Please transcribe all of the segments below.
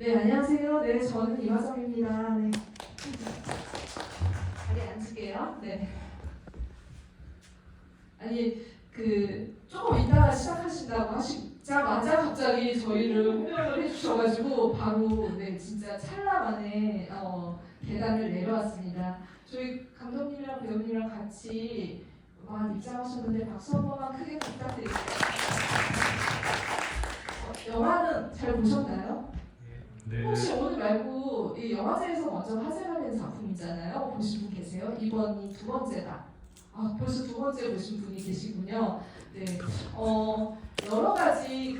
네, 안녕하세요. 네, 저는 이화정입니다. 네. 자리에 앉을게요. 네. 아니, 조금 이따가 시작하신다고 하시자마자 갑자기 저희를 호명을 해주셔가지고 바로, 네, 진짜 찰나 만에 계단을 내려왔습니다. 저희 감독님이랑 배우님이랑 같이 입장하셨는데 박수 한 번만 크게 부탁드릴게요. 영화는 잘 보셨나요? 네. 혹시 오늘 말고 이 영화제에서 먼저 화제가 된 작품이잖아요. 보신 분 계세요? 이번이 두 번째다. 벌써 두 번째 보신 분이 계시군요. 네. 여러 가지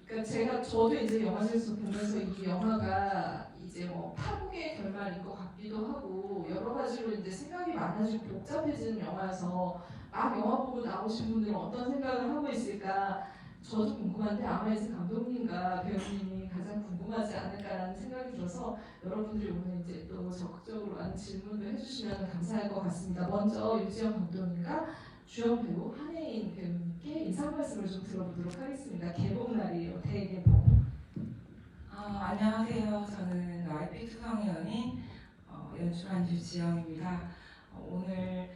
그러니까 저도 이제 영화제에서 보면서 이 영화가 이제 뭐 파국의 결말인 것 같기도 하고 여러 가지로 이제 생각이 많아지고 복잡해지는 영화여서 막 영화 보고 나오신 분들은 어떤 생각을 하고 있을까? 저도 궁금한데 아마 이제 감독님과 배우님이 가장 궁금하지 않을까라는 생각이 들어서 여러분들이 오늘 이제 또 적극적으로 많은 질문을 해주시면 감사할 것 같습니다. 먼저 유지영 감독님과 주연 배우 한혜인 배우님께 인사 말씀을 좀 들어보도록 하겠습니다. 개봉날이에요. 대개봉. 안녕하세요. 저는 YP 투성이 연인 연출한 유지영입니다. 오늘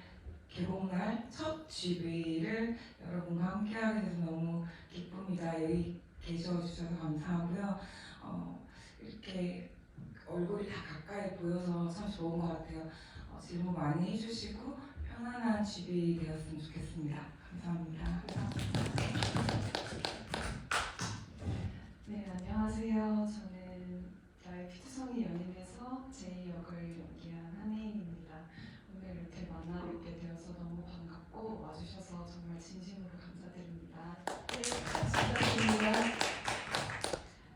개봉날 첫 GV를 여러분과 함께하게 돼서 너무 기쁩니다. 여기 계셔주셔서 감사하고요. 이렇게 얼굴이 다 가까이 보여서 참 좋은 것 같아요. 질문 많이 해주시고 편안한 GV 되었으면 좋겠습니다. 감사합니다. 네, 안녕하세요. 저는 YP 투성이 연인에서 제이 역을 연기한 한혜인입니다. 오늘 이렇게 만나뵙게 되어서 너무 반갑고 와주셔서 정말 진심으로 감사드립니다. 네, 감사드립니다.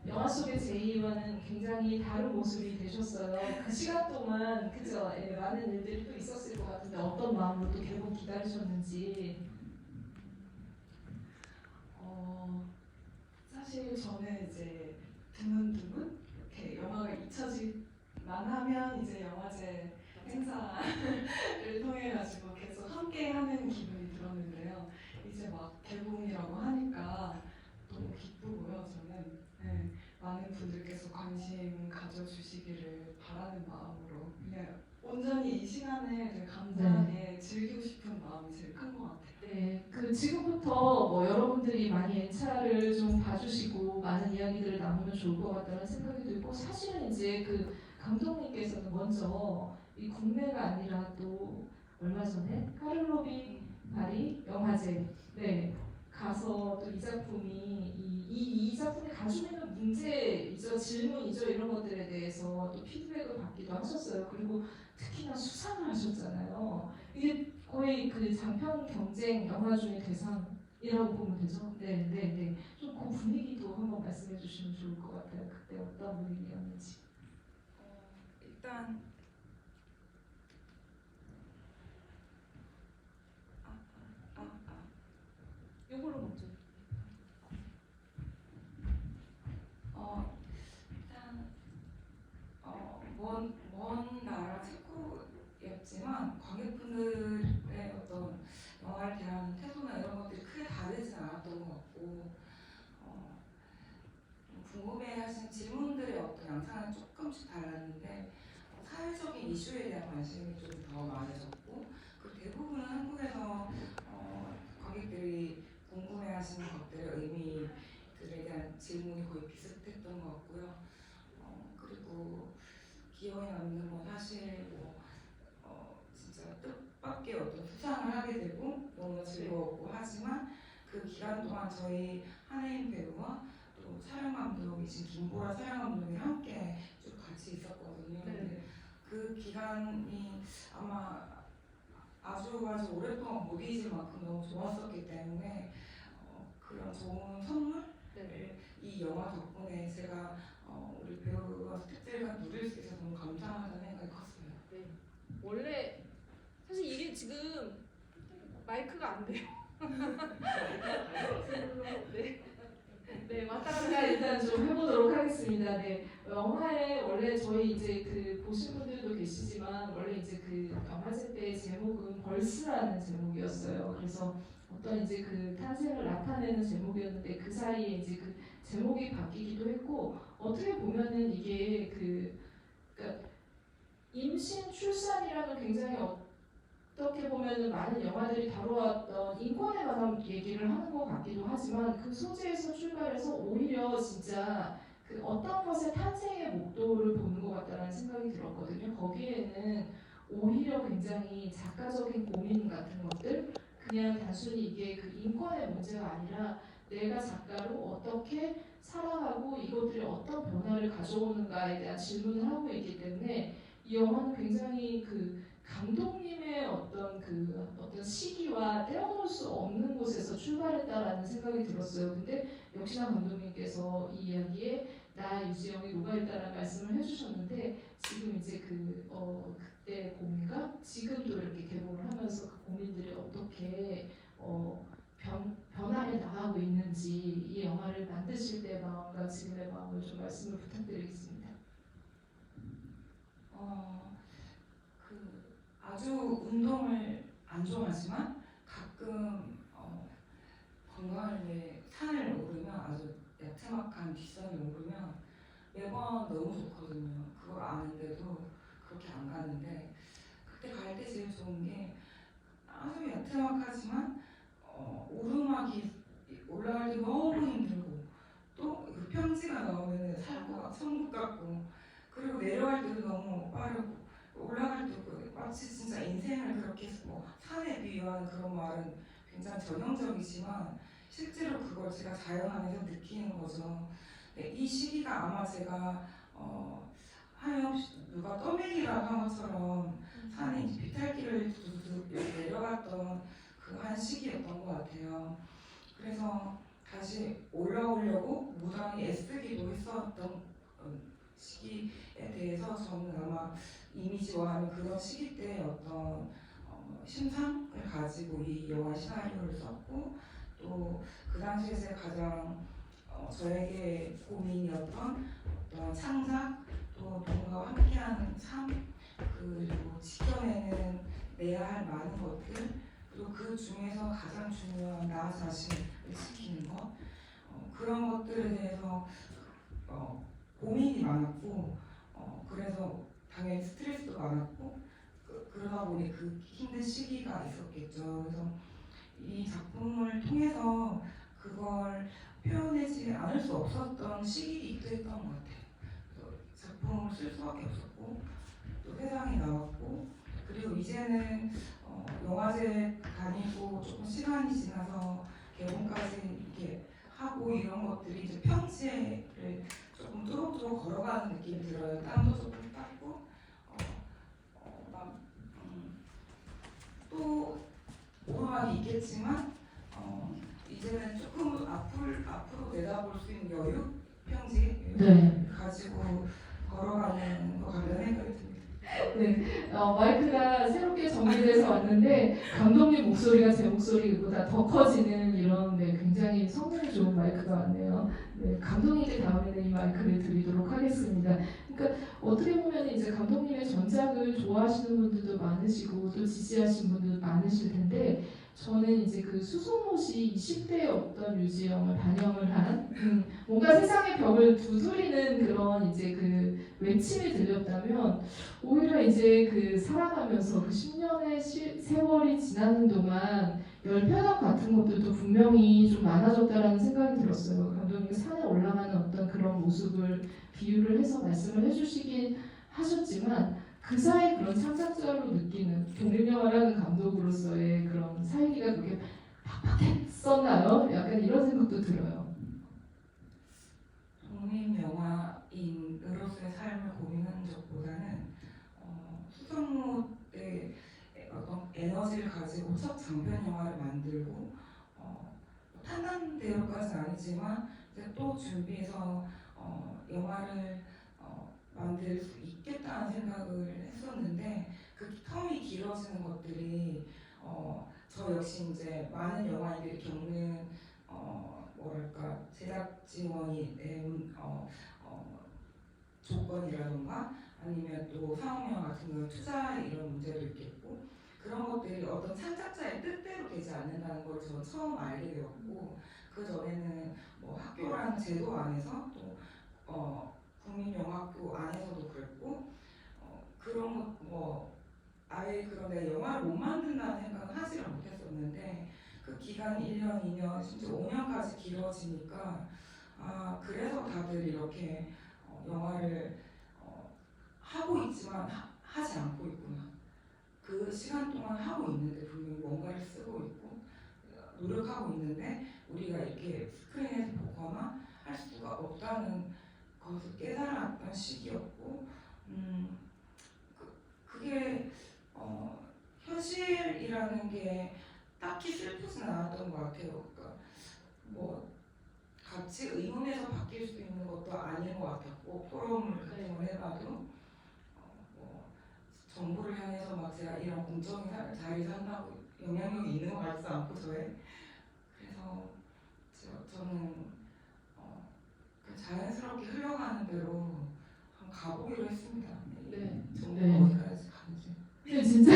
영화 속의 제이와는 굉장히 다른 모습이 되셨어요. 그 시간 동안 그죠? 예, 많은 일들이 또 있었을 것 같은데 어떤 마음으로 또 개봉 기다리셨는지. 사실 저는 이제 드문드문 이렇게 영화가 잊혀질만 하면 이제 영화제 행사를 통해 가지고 계속 함께하는 기분이 들었는데요. 이제 막 개봉이라고 하니까 너무 기쁘고요. 저는 네, 많은 분들께서 관심 가져주시기를 바라는 마음으로 그냥 온전히 이 시간을 감사하게 즐기고 싶은 마음이 제일 큰 것 같아요. 네, 지금부터 뭐 여러분들이 많이 엔차를 좀 봐주시고 많은 이야기들을 나누면 좋을 것 같다는 생각이 들고 사실은 이제 감독님께서는 먼저 이 국내가 아니라 또 얼마 전에 카를로비 파리 영화제 네 가서 또 이 작품이 이 작품이 가지고 있는 문제이죠 질문이죠 이런 것들에 대해서 또 피드백을 받기도 하셨어요. 그리고 특히나 수상을 하셨잖아요. 이게 거의 장편 경쟁 영화 중에 대상이라고 보면 되죠. 네, 네, 네. 좀 그 분위기도 한번 말씀해 주시면 좋을 것 같아요. 그때 어떤 분위기였는지. 일단 요걸로 먼저. 일단 먼 나라 체코였지만 관객분들의 어떤 영화에 대한 태도나 이런 것들이 크게 다르진 않았던 것 같고 궁금해하신 질문들의 어떤 양상은 조금씩 달랐는데 사회적인 이슈에 대한 관심이 좀 더 많으셨고 그리고 대부분은 한국에서 관객들이 궁금해하시는 것들의 의미들에 대한 질문이 거의 비슷했던 것 같고요. 그리고 기억에 남는 건 사실 진짜 뜻밖의 어떤 수상을 하게 되고 너무 즐거웠고 하지만 그 기간 동안 저희 한혜인 배우와 또 촬영 감독이신 김보라 촬영 감독이 함께 쭉 같이 있었거든요. 근데 그 기간이 아마 아주 오랫동안 못 잊을 만큼 너무 좋았었기 때문에 그런 좋은 선물을 이 영화 덕분에 제가 우리 배우와 스태프들과 누릴 수 있어서 너무 감사하다는 생각이 컸어요. 네. 원래 사실 이게 지금 마이크가 안 돼요. 네. 네, 왔다 갔다 일단 좀 해보도록 하겠습니다. 네, 영화에 원래 저희 이제 보신 분들도 계시지만 원래 이제 영화제 때 제목은 벌스라는 제목이었어요. 그래서 어떤 이제 탄생을 나타내는 제목이었는데 그 사이에 이제 제목이 바뀌기도 했고 어떻게 보면은 이게 그러니까 임신 출산이라는 굉장히 어떻게 보면은 많은 영화들이 다루었던 인권에 관한 얘기를 하는 것 같기도 하지만 그 소재에서 출발해서 오히려 진짜 그 어떤 것의 탄생의 목도를 보는 것 같다는 생각이 들었거든요. 거기에는 오히려 굉장히 작가적인 고민 같은 것들, 그냥 단순히 이게 그 인권의 문제가 아니라 내가 작가로 어떻게 살아가고 이것들이 어떤 변화를 가져오는가에 대한 질문을 하고 있기 때문에 이 영화는 굉장히 그 감독님의 어떤 시기와 떼어놓을 수 없는 곳에서 출발했다라는 생각이 들었어요. 근데 역시나 감독님께서 이 이야기에 나 유지영이 녹아있다라는 말씀을 해주셨는데 지금 이제 그때 고민과 지금도 이렇게 개봉을 하면서 그 고민들이 어떻게 변화해 나가고 있는지 이 영화를 만드실 때 마음과 지금의 마음을 좀 말씀을 부탁드리겠습니다. 그 아주 운동을 안 좋아하지만 가끔 건강을 위해 산을 오르면 아주 야트막한 뒷산을 오르면 매번 너무 좋거든요. 그걸 아는데도 그렇게 안 가는데 그때 갈 때 제일 좋은 게 아주 야트막하지만 오르막이 올라갈 때 너무 힘들고 또 그 평지가 나오면 살고 천국 같고 그리고 내려갈 때도 너무 빠르고 올라갈 때도 마치 진짜 인생을 그렇게 산에 비유하는 그런 말은 굉장히 전형적이지만 실제로 그걸 제가 자연안에서 느끼는 거죠. 네, 이 시기가 아마 제가 하염없이 누가 떠밀기라고 한 것처럼 산에 이제 비탈길을 두둑 내려갔던 그 한 시기였던 것 같아요. 그래서 다시 올라오려고 무당히 애쓰기도 했었던 시기에 대해서 저는 아마 이미지화하는 그런 시기 때 어떤 심상을 가지고 이 영화 시나리오를 썼고 또 그 당시에 제가 가장 저에게 고민이었던 어떤 창작 또 누군가와 함께하는 삶 그리고 지켜내는 내야 할 많은 것들 그리고 그 중에서 가장 중요한 나 자신을 지키는 것 그런 것들에 대해서 고민이 많았고 그래서 당연히 스트레스도 많았고 그러다 보니 그 힘든 시기가 있었겠죠. 그래서 이 작품을 통해서 그걸 표현하지 않을 수 없었던 시기이기도 했던 것 같아요. 그래서 작품을 쓸 수밖에 없었고 또 세상에 나왔고 그리고 이제는 영화제 다니고 조금 시간이 지나서 개봉까지 이렇게 하고 이런 것들이 이제 평지를 조금 뚜벅뚜벅 걸어가는 느낌이 들어요. 땀도 조금 닦고 또 오르막이 있겠지만 이제는 조금 앞으로 내다볼 수 있는 여유, 평지 네. 가지고 걸어가는 것 같다는 생각이 듭니다. 네, 마이크가 새롭게 정리돼서 왔는데 감독님 목소리가 제 목소리보다 더 커지는 이런 굉장히 성능이 좋은 마이크가 왔네요. 네, 감독님께 다음에는 이 마이크를 드리도록 하겠습니다. 그러니까 어떻게 보면 이제 감독님의 전작을 좋아하시는 분들도 많으시고 또 지지하시는 분들도 많으실 텐데 저는 이제 그 수송못이 20대의 어떤 유지영을 반영을 한 뭔가 세상의 벽을 두드리는 그런 이제 그 외침이 들렸다면 오히려 이제 그 살아가면서 그 10년의 세월이 지나는 동안 열패감 같은 것들도 분명히 좀 많아졌다라는 생각이 들었어요. 감독님이 산에 올라가는 어떤 그런 모습을 비유를 해서 말씀을 해주시긴 하셨지만 그 사이 그런 창작자로 느끼는 독립영화라는 감독으로서의 그런 살기가 그렇게 팍팍했었나요? 약간 이런 생각도 들어요. 독립영화인으로서의 삶을 고민하는 적보다는 수성못의 어떤 에너지를 가지고 첫 장편 영화를 만들고 탄탄대로까지는 아니지만 이제 또 준비해서 영화를 만들 수 있겠다는 생각을 했었는데 그 텀이 길어지는 것들이 저 역시 이제 많은 영화인들이 겪는 뭐랄까 제작 지원이 조건이라던가 아니면 또 상업영 같은 경우 투자 이런 문제도 있겠고 그런 것들이 어떤 창작자의 뜻대로 되지 않는다는 걸 저는 처음 알게 되었고 그 전에는 뭐 학교라는 제도 안에서 또 국민영화학교 안에서도 그랬고 그런 것 아예 그런데 영화를 못 만든다는 생각은 하지를 못했었는데 그 기간이 1년, 2년, 심지어 5년까지 길어지니까 그래서 다들 이렇게 영화를 하고 있지만 하지 않고 있구나. 그 시간 동안 하고 있는데 분명히 뭔가를 쓰고 있고 노력하고 있는데 우리가 이렇게 스크린에서 보거나 할 수가 없다는 것을 깨달았던 시기였고 그게 현실이라는 게 딱히 슬프진 않았던 것 같아요. 그러니까 뭐 같이 의논해서 바뀔 수 있는 것도 아닌 것 같았고 포럼을 같은 걸 해봐도 뭐 정부를 향해서 막 제가 이런 공적인 자리 산다고 영향력이 있는 것 같지도 않고 저의 그래서 저는 그 자연스럽게 흘러가는 대로 한번 가보기로 했습니다. 네. 정부가 네. 어디까지 가는지. 근데 진짜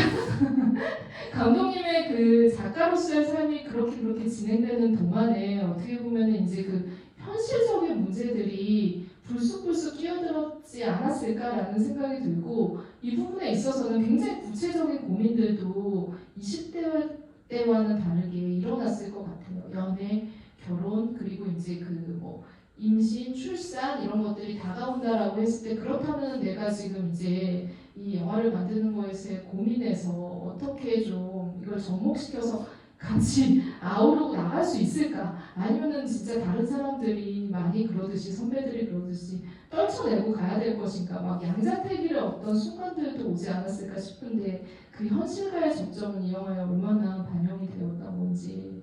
감독님의 그 작가로서의 삶이 그렇게 진행되는 동안에 어떻게 보면 이제 그 현실적인 문제들이 불쑥불쑥 끼어들었지 않았을까라는 생각이 들고 이 부분에 있어서는 굉장히 구체적인 고민들도 20대 때와는 다르게 일어났을 것 같아요. 연애, 결혼 그리고 이제 그 뭐 임신, 출산 이런 것들이 다가온다라고 했을 때 그렇다면 내가 지금 이제 이 영화를 만드는 거에서 고민해서 어떻게 좀 이걸 접목시켜서 같이 아우르고 나갈 수 있을까? 아니면은 진짜 다른 사람들이 많이 그러듯이 선배들이 그러듯이 떨쳐내고 가야 될 것인가? 막 양자택일의 어떤 순간들도 오지 않았을까 싶은데 그 현실과의 접점은 이 영화에 얼마나 반영이 되었던 건지.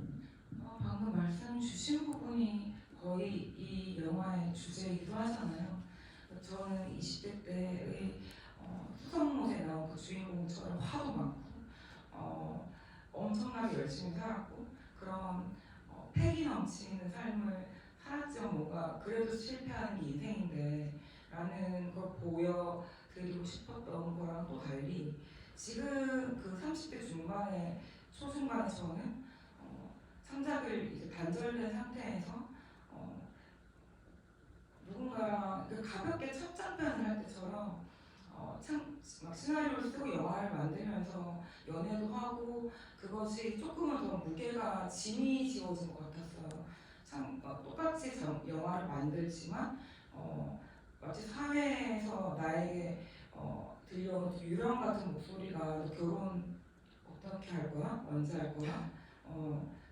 방금 말씀 주신 부분이 거의 이 영화의 주제이기도 하잖아요. 저는 20대 때의 수성못에 나온 그 주인공처럼 화도 많고 엄청나게 열심히 살았고 그런 패기 넘치는 삶을 살았지만 뭔가 그래도 실패하는 게 인생인데 라는 걸 보여드리고 싶었던 거랑 또 달리 지금 그 30대 중반에 초중반에 저는 창작을 이제 단절된 상태에서 누군가랑 가볍게 첫 장편을 할 때처럼 막 시나리오를 쓰고 영화를 만들면서 연애도 하고 그것이 조금은 더 무게가 짐이 지워진 것 같았어요. 똑같이 영화를 만들지만 마치 사회에서 나에게 들려오는 유령 같은 목소리가 너 결혼 어떻게 할 거야? 언제 할 거야?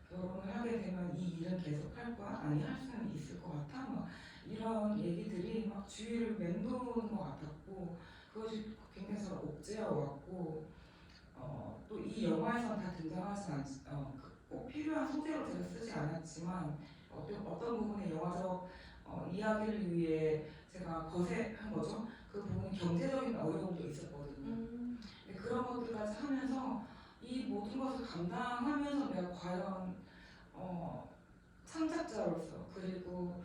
결혼을 하게 되면 이 일은 계속 할 거야? 아니 할 수는 있을 것 같아? 막 이런 얘기들이 막 주위를 맴도는 것 같았고 그것이 굉장히 저를 옥죄어왔고 또 이 영화에서 다 등장하지 꼭 필요한 소재로 제가 쓰지 않았지만 어떤 부분의 영화적 이야기를 위해 제가 거세한 거죠. 그 부분이 경제적인 어려움도 있었거든요. 근데 그런 것들까지 하면서 이 모든 것을 감당하면서 내가 과연 창작자로서 그리고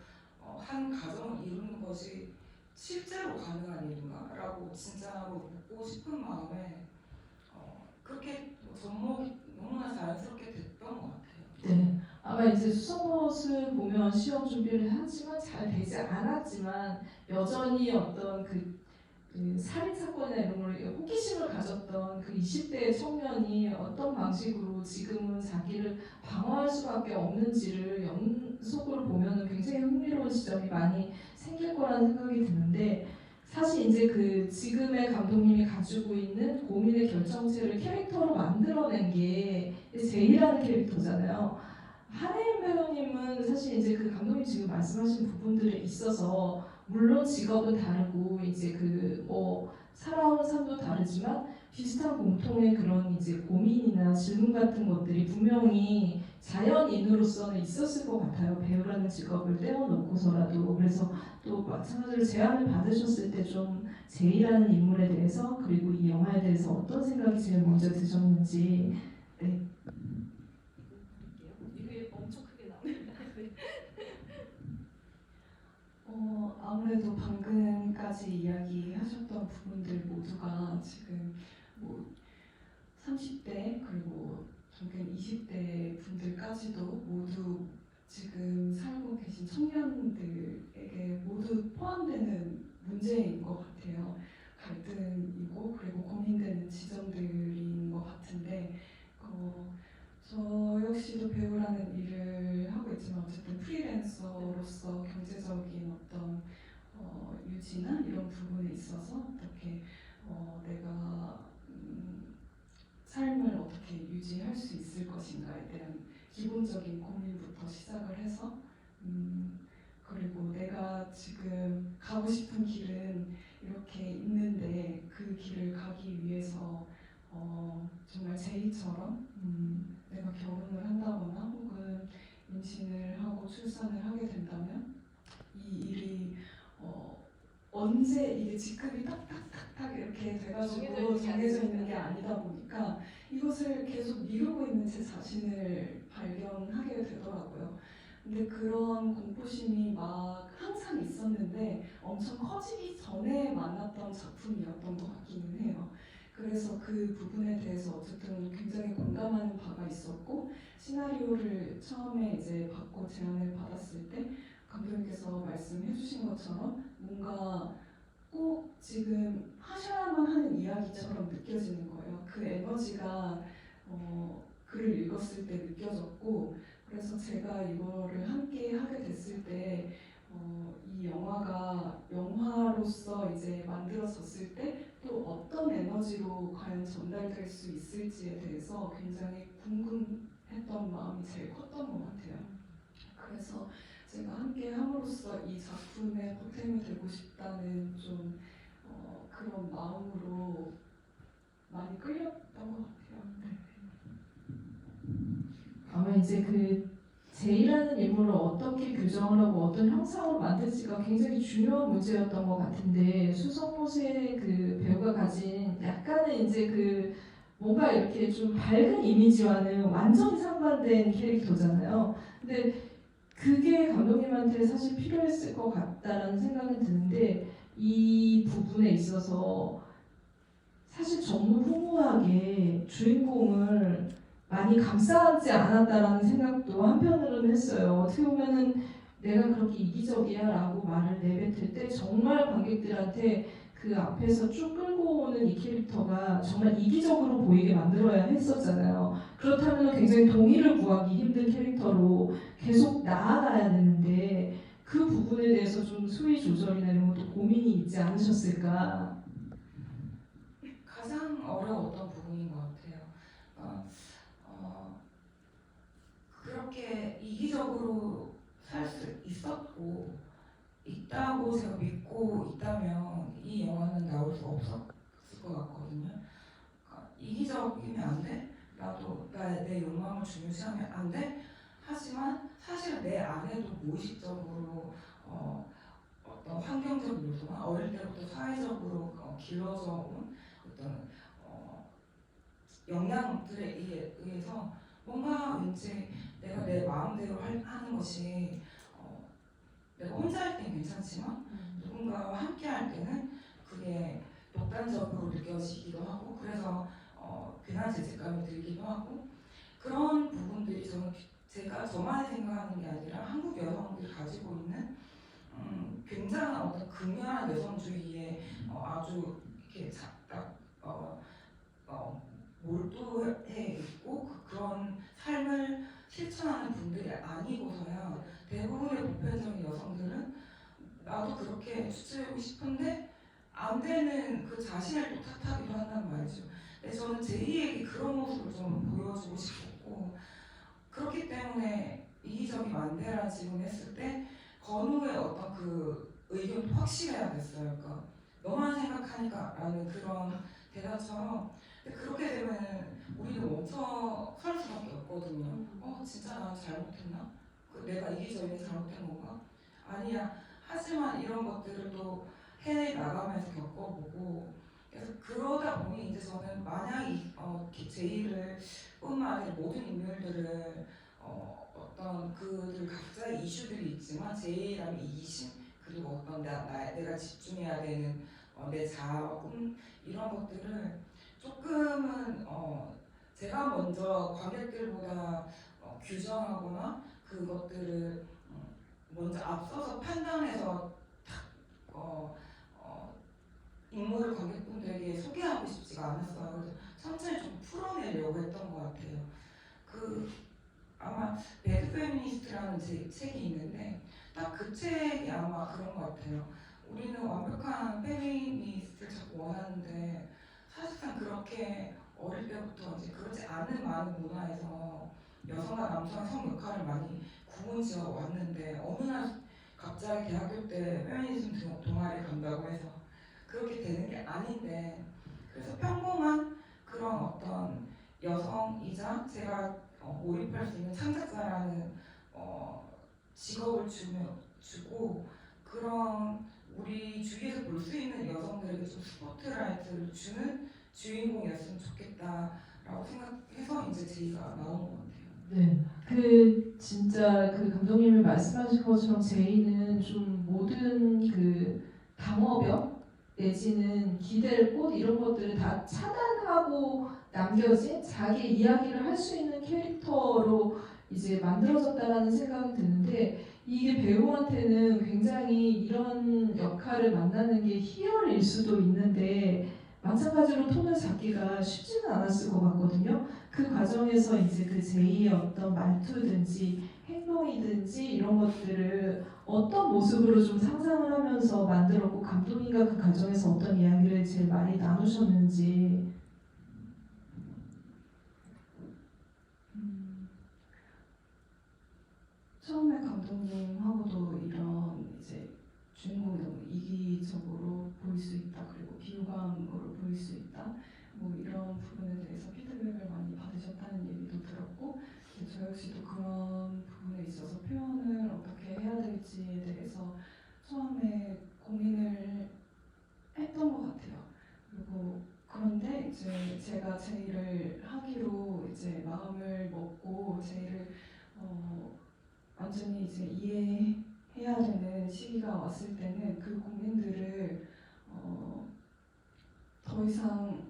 한 가정을 이루는 것이 실제로 가능한 일인가라고 진짜로 묻고 싶은 마음에 그렇게 접목이 너무나 자연스럽게 됐던 것 같아요. 네. 아마 이제 수성못을 보면 시험 준비를 하지만 잘 되지 않았지만 여전히 어떤 그 살인 사건이나 이런 걸 호기심을 가졌던 그 20대 청년이 어떤 방식으로 지금은 자기를 방어할 수밖에 없는지를 연속으로 보면은 굉장히 흥미로운 지점이 많이 생길 거라는 생각이 드는데 사실 이제 그 지금의 감독님이 가지고 있는 고민의 결정체를 캐릭터로 만들어낸 게 제이라는 캐릭터잖아요. 한혜인 배우님은 사실 이제 그 감독님 지금 말씀하신 부분들에 있어서 물론 직업은 다르고 이제 그 뭐 살아온 삶도 다르지만 비슷한 공통의 그런 이제 고민이나 질문 같은 것들이 분명히 자연인으로서는 있었을 것 같아요. 배우라는 직업을 떼어놓고서라도. 그래서 또 마찬가지로 제안을 받으셨을 때 좀 제이라는 인물에 대해서 그리고 이 영화에 대해서 어떤 생각이 제일 먼저 드셨는지. 네. 이게 엄청 크게 나옵니다. 아무래도 방금까지 이야기하셨던 부분들 모두가 지금 뭐 30대 그리고 조금 20대 분들까지도 모두 지금 살고 계신 청년들에게 모두 포함되는 문제인 것 같아요. 갈등이고 그리고 고민되는 지점들인 것 같은데 저 역시도 배우라는 일을 하고 있지만 어쨌든 프리랜서로서 경제적인 어떤 유지나 이런 부분에 있어서 어떻게 내가 삶을 어떻게 유지할 수 있을 것인가에 대한 기본적인 고민부터 시작을 해서 그리고 내가 지금 가고 싶은 길은 이렇게 있는데 그 길을 가기 위해서 정말 제이처럼 내가 결혼을 한다거나 혹은 임신을 하고 출산을 하게 된다면 이 일이 언제 이게 직급이 딱딱딱딱 이렇게 돼가지고 정해져 있는 게 아니다 보니까 이것을 계속 미루고 있는 제 자신을 발견하게 되더라고요. 근데 그런 공포심이 막 항상 있었는데 엄청 커지기 전에 만났던 작품이었던 것 같기는 해요. 그래서 그 부분에 대해서 어쨌든 굉장히 공감하는 바가 있었고 시나리오를 처음에 이제 받고 제안을 받았을 때 감독님께서 말씀해 주신 것처럼 뭔가 꼭 지금 하셔야만 하는 이야기처럼 느껴지는 거예요. 그 에너지가 글을 읽었을 때 느껴졌고 그래서 제가 이거를 함께 하게 됐을 때 이 영화가 영화로서 이제 만들어졌을 때 또 어떤 에너지로 과연 전달될 수 있을지에 대해서 굉장히 궁금했던 마음이 제일 컸던 것 같아요. 그래서 제가 함께 함으로써 이 작품의 보탬이 되고 싶다는 좀 그런 마음으로 많이 끌렸던 것 같아요. 네. 아마 이제 그 제이라는 인물을 어떻게 규정을 하고 어떤 형상으로 만들지가 굉장히 중요한 문제였던 것 같은데 수성모세 그 배우가 가진 약간은 이제 그 뭔가 이렇게 좀 밝은 이미지와는 완전히 상반된 캐릭터잖아요. 근데 그게 감독님한테 사실 필요했을 것 같다라는 생각은 드는데 이 부분에 있어서 사실 전무후무하게 주인공을 많이 감싸지 않았다라는 생각도 한편으로는 했어요. 어떻게 보면은 내가 그렇게 이기적이야 라고 말을 내뱉을 때 정말 관객들한테 그 앞에서 쭉 끌고 오는 이 캐릭터가 정말 이기적으로 보이게 만들어야 했었잖아요. 그렇다면 굉장히 동의를 구하기 힘든 캐릭터로 계속 나아가야 되는데 그 부분에 대해서 좀 수위 조절이나 이런 것도 고민이 있지 않으셨을까? 가장 어려웠던 부분인 것 같아요. 그렇게 이기적으로 살 수 있었고 있다고 제가 믿고 있다면 이 영화는 나올 수 없었을 것 같거든요. 이기적이면 안 돼? 나도 내 욕망을 중요시하면 안 돼? 하지만 사실 내 안에도 무의식적으로 어떤 환경적 요소나 어릴 때부터 사회적으로 길러져 온 어떤 영향들에 의해서 뭔가 왠지 내가 내 마음대로 하는 것이 내가 혼자 할 때는 괜찮지만 누군가와 함께 할 때는 그게 독단적으로 느껴지기도 하고 그래서 괜한 죄책감이 들기도 하고 그런 부분들이 제가 저만이 생각하는 게 아니라 한국 여성들이 가지고 있는 굉장한 어떤 극렬한 여성주의에 아주 이렇게 딱 몰두해 있고 그런 삶을 실천하는 분들이 아니고서야 대부분의 보편적인 여성들은 나도 그렇게 추출하고 싶은데 안 되는 그 자신을 또 탓하기도 한단 말이죠. 근데 저는 제이에게 그런 모습을 좀 보여주고 싶었고 그렇기 때문에 이기적이 만대라는 질문을 했을 때 건우의 어떤 그 의견도 확실해야 됐어요. 그러니까 너만 생각하니까 라는 그런 대답처럼 그렇게 되면 우리는 멈춰 설 수밖에 없거든요. 진짜 나 잘못했나? 내가 이기적인 잘못한 건가? 아니야. 하지만 이런 것들을 또 해 나가면서 겪어보고 그래서 그러다 보니 이제 저는 만약 제이를 뿐만 아니라 모든 인물들을 어떤 그들 각자의 이슈들이 있지만 제이라는 이기심 그리고 어떤 내가 집중해야 되는 내 자아 꿈 이런 것들을 조금은 제가 먼저 관객들보다 규정하거나 그것들을 먼저 앞서서 판단해서 인물을 관객분들에게 소개하고 싶지가 않았어요. 그래서 천천히 좀 풀어내려고 했던 것 같아요. 아마 배드 페미니스트라는 책이 있는데 딱 그 책이 아마 그런 것 같아요. 우리는 완벽한 페미니스트를 자꾸 원하는데 사실상 그렇게 어릴 때부터 이제 그렇지 않은 많은 문화에서 여성과 남성의 성 역할을 많이 구분지어 왔는데 어느 날 갑자기 대학교 때 페미니즘 동아리 간다고 해서 그렇게 되는 게 아닌데, 그래서 평범한 그런 어떤 여성이자 제가 몰입할 수 있는 창작자라는 직업을 주고 그런 우리 주위에서 볼 수 있는 여성들에게 좀 스포트라이트를 주는 주인공이었으면 좋겠다라고 생각해서 이제 제이가 나온 것 같아요. 네, 그 진짜 그 감독님이 말씀하신 것처럼 제이는 좀 모든 그 당어벽 내지는 기댈 곳 이런 것들을 다 차단하고 남겨진 자기 이야기를 할 수 있는 캐릭터로 이제 만들어졌다라는 생각이 드는데 이게 배우한테는 굉장히 이런 역할을 만나는 게 희열일 수도 있는데 마찬가지로 톤을 잡기가 쉽지는 않았을 것 같거든요. 그 과정에서 이제 그 제이의 어떤 말투든지 행동이든지 이런 것들을 어떤 모습으로 좀 상상을 하면서 만들었고 감독님과 그 과정에서 어떤 이야기를 제일 많이 나누셨는지. 처음에 감독님하고도 이런 이제 주인공이 너무 이기적으로 보일 수 있다, 그리고 비호감으로 보일 수 있다, 뭐 이런 부분에 대해서 피드백을 많이 받으셨다는 얘기도 들었고, 저 역시도 그런 부분에 있어서 표현을 어떻게 해야 될지에 대해서 처음에 고민을 했던 것 같아요. 그리고 그런데 이제 제가 제의를 하기로 이제 마음을 먹고 제의를 완전히 이제 이해해야 되는 시기가 왔을 때는 그 고민들을 더 이상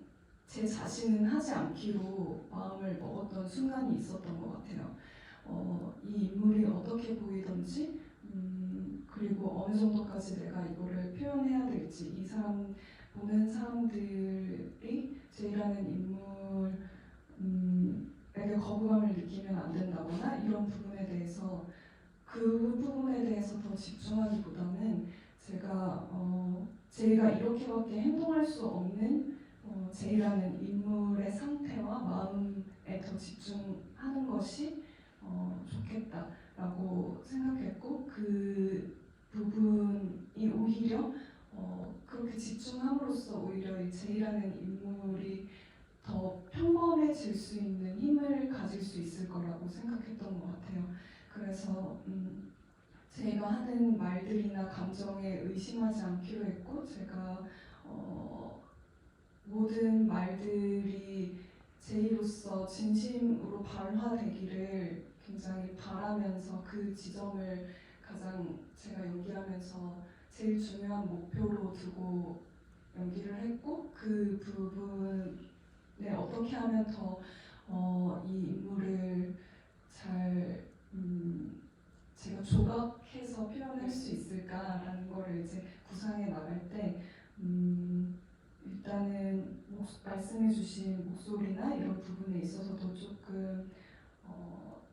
제 자신은 하지 않기로 마음을 먹었던 순간이 있었던 것 같아요. 이 인물이 어떻게 보이던지, 그리고 어느 정도까지 내가 이거를 표현해야 될지, 이 사람 보는 사람들이 제이라는 인물에게 거부감을 느끼면 안 된다거나 이런 부분에 대해서 그 부분에 대해서 더 집중하기보다는 제이가 이렇게밖에 행동할 수 없는 제이라는 인물의 상태와 마음에 더 집중하는 것이 좋겠다라고 생각했고, 그 부분이 오히려 그렇게 집중함으로써 오히려 이 제이라는 인물이 더 평범해질 수 있는 힘을 가질 수 있을 거라고 생각했던 것 같아요. 그래서 제가 하는 말들이나 감정에 의심하지 않기로 했고, 제가 모든 말들이 제이로서 진심으로 발화되기를 굉장히 바라면서 그 지점을 가장 제가 연기하면서 제일 중요한 목표로 두고 연기를 했고, 그 부분에 어떻게 하면 더 이 인물을 잘 제가 조각해서 표현할 수 있을까라는 거를 이제 구상해 나갈 때 일단은 말씀해주신 목소리나 이런 부분에 있어서도 조금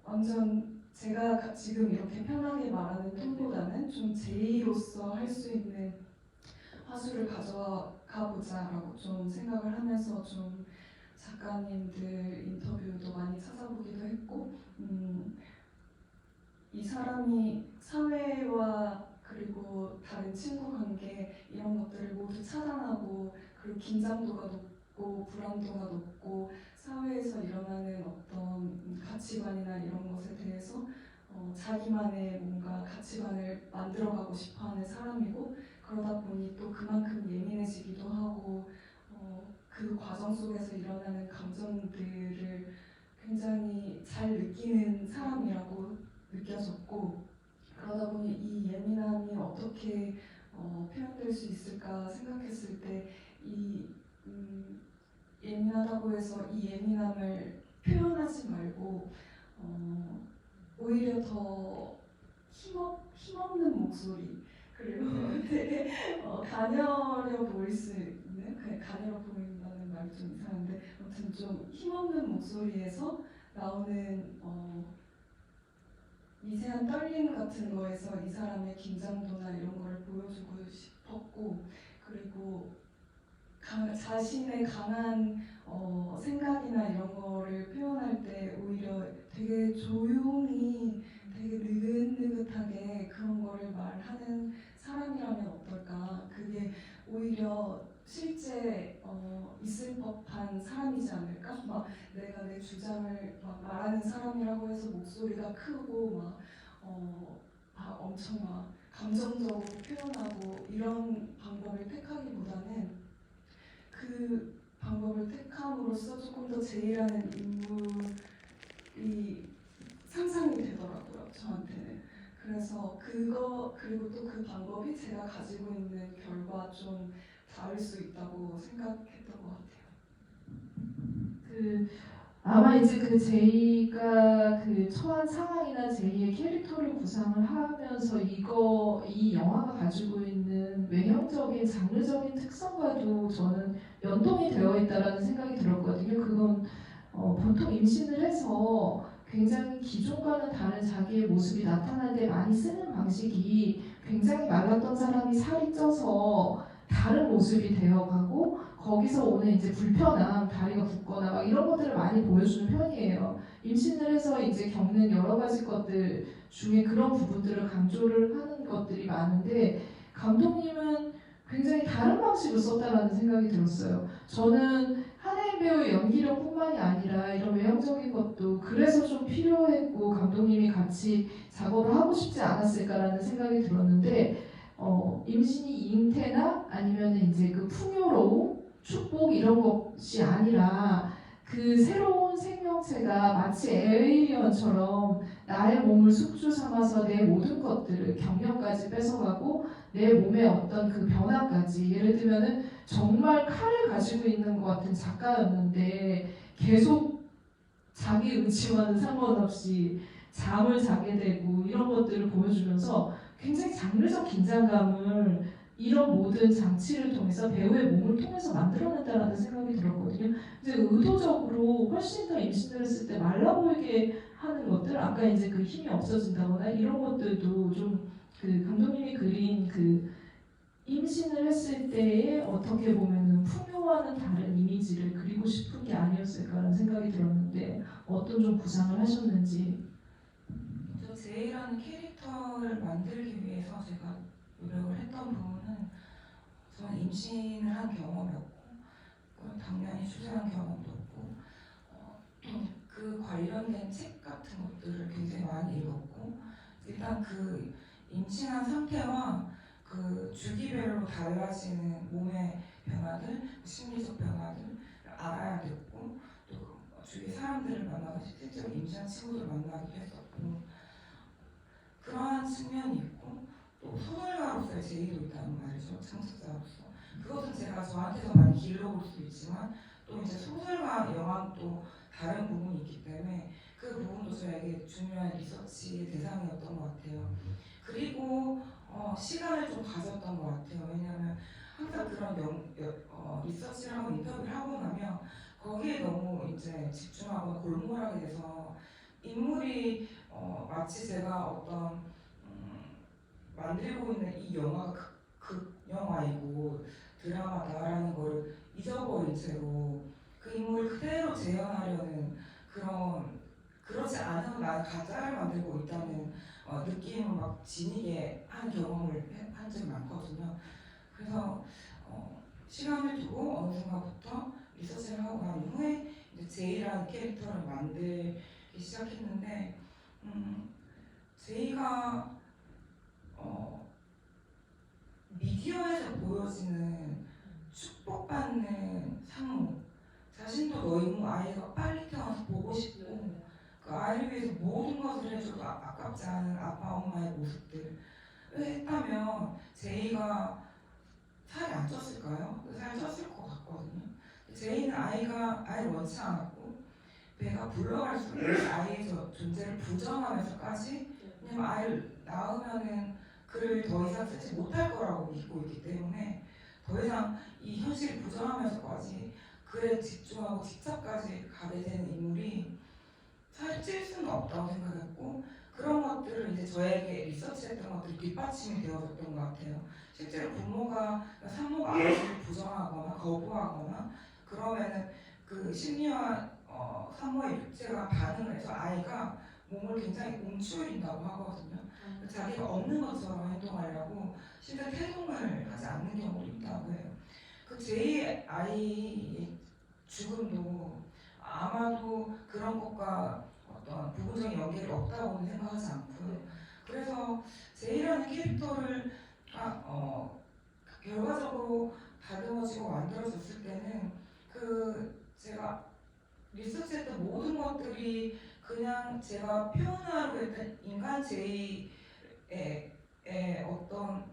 완전 제가 지금 이렇게 편하게 말하는 톤보다는 좀 제이로서 할 수 있는 화술을 가져가 보자라고 좀 생각을 하면서 좀 작가님들 인터뷰도 많이 찾아보기도 했고, 이 사람이 사회와 그리고 다른 친구 관계 이런 것들을 모두 차단하고, 그리고 긴장도가 높고 불안도가 높고 사회에서 일어나는 어떤 가치관이나 이런 것에 대해서 자기만의 뭔가 가치관을 만들어가고 싶어하는 사람이고, 그러다 보니 또 그만큼 예민해지기도 하고 그 과정 속에서 일어나는 감정들을 굉장히 잘 느끼는 사람이라고 느껴졌고, 그러다 보니 이 예민함이 어떻게 표현될 수 있을까 생각했을 때 이 예민하다고 해서 이 예민함을 표현하지 말고 오히려 더 힘없는 목소리 그리고 되게 가녀려 보일 수 있는 가녀려 보인다는 말이 좀 이상한데 아무튼 좀 힘없는 목소리에서 나오는 미세한 떨림 같은 거에서 이 사람의 긴장도나 이런 거를 보여주고 싶었고 그리고 자신의 강한 생각이나 이런 거를 표현할 때 오히려 되게 조용히 되게 느긋느긋하게 그런 거를 말하는 사람이라면 어떨까. 그게 오히려 실제 있을 법한 사람이지 않을까. 막 내가 내 주장을 막 말하는 사람이라고 해서 목소리가 크고 막 엄청 막 감정적으로 표현하고 이런 방법을 택하기보다는 그 방법을 택함으로써 조금 더 제이라는 인물이 상상이 되더라고요, 저한테는. 그래서 그거 그리고 또 그 방법이 제가 가지고 있는 결과 좀 다를 수 있다고 생각했던 것 같아요. 그 아마 이제 그 제이가 그 처한 상황이나 제이의 캐릭터를 구상을 하면서 이 영화가 가지고 있는 외형적인 장르적인 특성과도 저는 연동이 되어 있다라는 생각이 들었거든요. 그건 보통 임신을 해서 굉장히 기존과는 다른 자기의 모습이 나타날 때 많이 쓰는 방식이 굉장히 말랐던 사람이 살이 쪄서 다른 모습이 되어가고 거기서 오는 이제 불편함, 다리가 붓거나 막 이런 것들을 많이 보여주는 편이에요. 임신을 해서 이제 겪는 여러 가지 것들 중에 그런 부분들을 강조를 하는 것들이 많은데 감독님은 굉장히 다른 방식으로 썼다라는 생각이 들었어요. 저는 한혜인 배우의 연기력뿐만이 아니라 이런 외형적인 것도 그래서 좀 필요했고 감독님이 같이 작업을 하고 싶지 않았을까라는 생각이 들었는데 임신이 잉태나 아니면 이제 그 풍요로움, 축복 이런 것이 아니라 그 새로운 생명체가 마치 에이리언처럼 나의 몸을 숙주 삼아서 내 모든 것들을 경력까지 뺏어가고 내 몸의 어떤 그 변화까지 예를 들면은 정말 칼을 가지고 있는 것 같은 작가였는데 계속 자기 의지와는 상관없이 잠을 자게 되고 이런 것들을 보여주면서 굉장히 장르적 긴장감을 이런 모든 장치를 통해서 배우의 몸을 통해서 만들어낸다라는 생각이 들었거든요. 이제 의도적으로 훨씬 더 임신을 했을 때 말라 보이게 하는 것들, 아까 이제 그 힘이 없어진다거나 이런 것들도 좀 그 감독님이 그린 그 임신을 했을 때에 어떻게 보면은 풍요와는 다른 이미지를 그리고 싶은 게 아니었을까라는 생각이 들었는데 어떤 좀 구상을 하셨는지. 저 제이라는 캐릭터를 만들기 위해서 제가 노력을 했던 부분은 저는 임신을 한 경험이 없고 당연히 출산한 경험도 없고 그 관련된 책 같은 것들을 굉장히 많이 읽었고 일단 그 임신한 상태와 그 주기별로 달라지는 몸의 변화들, 심리적 변화들을 알아야 됐고 또 주위 사람들을 만나서 실제로 임신한 친구들을 만나기도 했었고 그러한 측면이 있고 또 소설가로서의 제의도 있다는 말이죠. 창작자로서 그것은 제가 저한테서 많이 길러볼 수 있지만 또 이제 소설가 영화는 또 다른 부분이 있기 때문에 그 부분도 저에게 중요한 리서치의 대상이었던 것 같아요. 그리고 시간을 좀 가졌던 것 같아요. 왜냐하면 항상 그런 리서치를 하고 인터뷰를 하고 나면 거기에 너무 이제 집중하거나 골몰하게 돼서 인물이 마치 제가 어떤 만들고 있는 이 영화가 극영화이고 드라마다라는 걸 잊어버린 채로 그 인물을 그대로 재현하려는 그러지 않으면 나는 가짜를 만들고 있다는 느낌을 막 지니게 한 경험을 한 적이 많거든요. 그래서 시간을 두고 어느 순간부터 리서치를 하고 난 후에 이제 제이라는 캐릭터를 만들기 시작했는데 제이가 미디어에서 보여지는 축복받는 상무 자신도 너무 아이가 빨리 태어나서 보고 싶고 그 아이를 위해서 모든 것을 해줘도 아깝지 않은 아빠 엄마의 모습들을 했다면 제이가 살이 안 쪘을까요? 살이 쪘을 것 같거든요. 제이는 아이를 원치 않았고 배가 불러갈수록 아이의 존재를 부정하면서까지 왜냐면 아이를 낳으면은 글을 더 이상 쓰지 못할 거라고 믿고 있기 때문에 더 이상 이 현실을 부정하면서까지 글에 집중하고 집착까지 가게 되는 인물이 사실 찔 수는 없다고 생각했고 그런 것들을 이제 저에게 리서치했던 것들이 뒷받침이 되어줬던 것 같아요. 실제로 부모가 산모가 아이를 부정하거나 거부하거나 그러면은 그 심리와 산모의 육체가 반응을 해서 아이가 몸을 굉장히 움츠린다고 하거든요. 자기가 없는 것처럼 행동하려고 실제 태동을 하지 않는 경우도 있다고 해요. 그 제2의 아이의 죽음도 아마도 그런 것과 어떤 부분적인 연결이 없다고는 생각하지 않고요. 그래서 제이라는 캐릭터를 결과적으로 다듬어지고 만들어졌을 때는 그 제가 리서치했던 모든 것들이 그냥 제가 표현하려고 했던 인간 제이의 어떤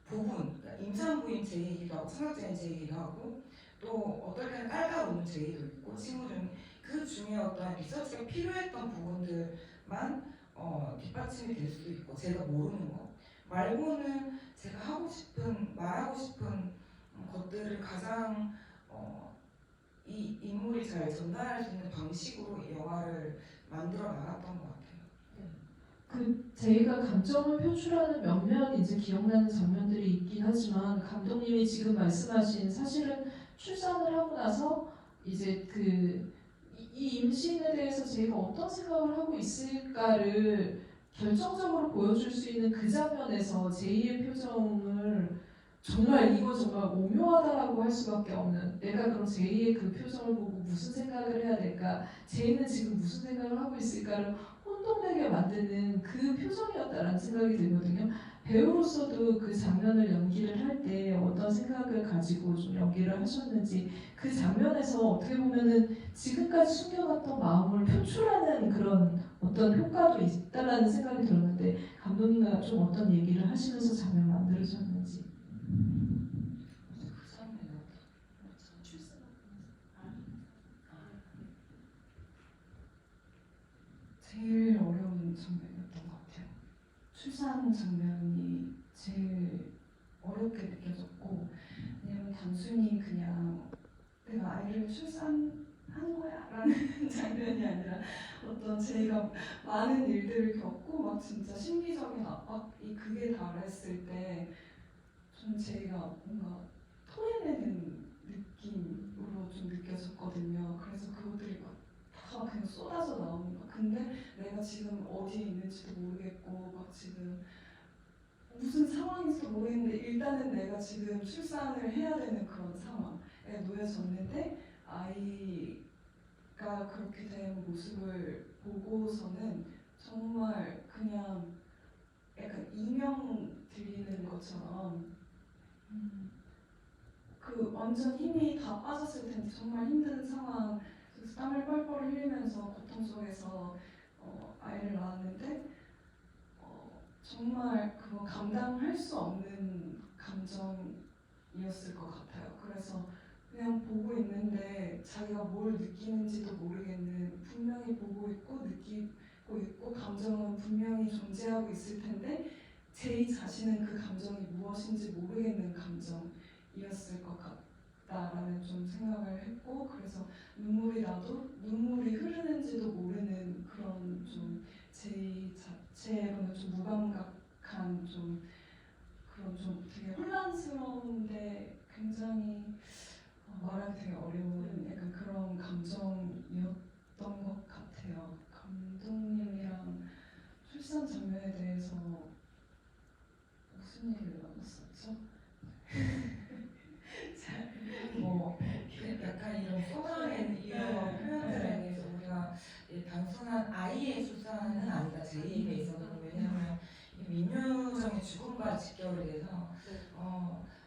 부분, 그러니까 임산부인 제이기도 하고 청각장애인 제이기도 하고 또 어떨 때는 깔깔우는 제이도 있고 친구 중 그 중에 어떤 리서치가 필요했던 부분들만 뒷받침이 될 수도 있고 제가 모르는 것 말고는 제가 하고 싶은 말하고 싶은 것들을 가장 이 인물이 잘 전달할 수 있는 방식으로 이 영화를 만들어 나갔던 것 같아요. 제이가 감정을 표출하는 몇몇 이제 기억나는 장면들이 있긴 하지만 감독님이 지금 말씀하신 사실은 출산을 하고 나서 이제 이 임신에 대해서 제이가 어떤 생각을 하고 있을까를 결정적으로 보여줄 수 있는 그 장면에서 제이의 표정을 정말 이거 정말 오묘하다라고 할 수밖에 없는 내가 그럼 제이의 그 표정을 보고 무슨 생각을 해야 될까 제이는 지금 무슨 생각을 하고 있을까를 혼동되게 만드는 그 표정이었다라는 생각이 들거든요. 배우로서도 그 장면을 연기를 할 때 어떤 생각을 가지고 좀 연기를 하셨는지 그 장면에서 어떻게 보면은 지금까지 숨겨놨던 마음을 표출하는 그런 어떤 효과도 있다라는 생각이 들었는데 감독님과 좀 어떤 얘기를 하시면서 장면 만들어졌는지. 그 장면이 제일 어려운 장면이었던 것 같아요. 출산 장면이 제일 어렵게 느껴졌고 왜냐면 단순히 그냥 내가 아이를 출산하는 거야 라는 장면이 아니라 어떤 제가 많은 일들을 겪고 막 진짜 심리적인 압박이 극에 달했을 때 좀 제가 뭔가 토해내는 느낌으로 좀 느껴졌거든요. 그래서 그것들이 다 그냥 쏟아져 나오는 거야. 근데 내가 지금 어디에 있는지도 모르겠고 막 지금 무슨 상황인지도 모르겠는데 일단은 내가 지금 출산을 해야 되는 그런 상황에 놓여졌는데 아이가 그렇게 된 모습을 보고서는 정말 그냥 약간 이명 들리는 것처럼 그 완전 힘이 다 빠졌을 텐데 정말 힘든 상황 그래서 땀을 뻘뻘 흘리면서 고통 속에서 아이를 낳았는데 정말 그거 감당할 수 없는 감정이었을 것 같아요. 그래서 그냥 보고 있는데 자기가 뭘 느끼는지도 모르겠는 분명히 보고 있고 느끼고 있고 감정은 분명히 존재하고 있을 텐데 제 자신은 그 감정이 무엇인지 모르겠는 감정이었을 것 같다라는 좀 생각을 했고 그래서 눈물이 나도 눈물이 흐르는지도 모르는 그런 좀 제 자체로는 좀 무감각한 좀 그런 좀 되게 혼란스러운데 굉장히 말하기 되게 어려운 약간 그런 감정이었던 것 같아요. 감독님이랑 출산 장면에 대해서 무슨 얘기를 나눴었죠? 약간 이런 쏟아내는 이런 표현들에 대해서 우리가 단순한 아이의 출산은 아니다. 제이에 있어서는 왜냐하면 민유정의 죽음과 직결이 돼서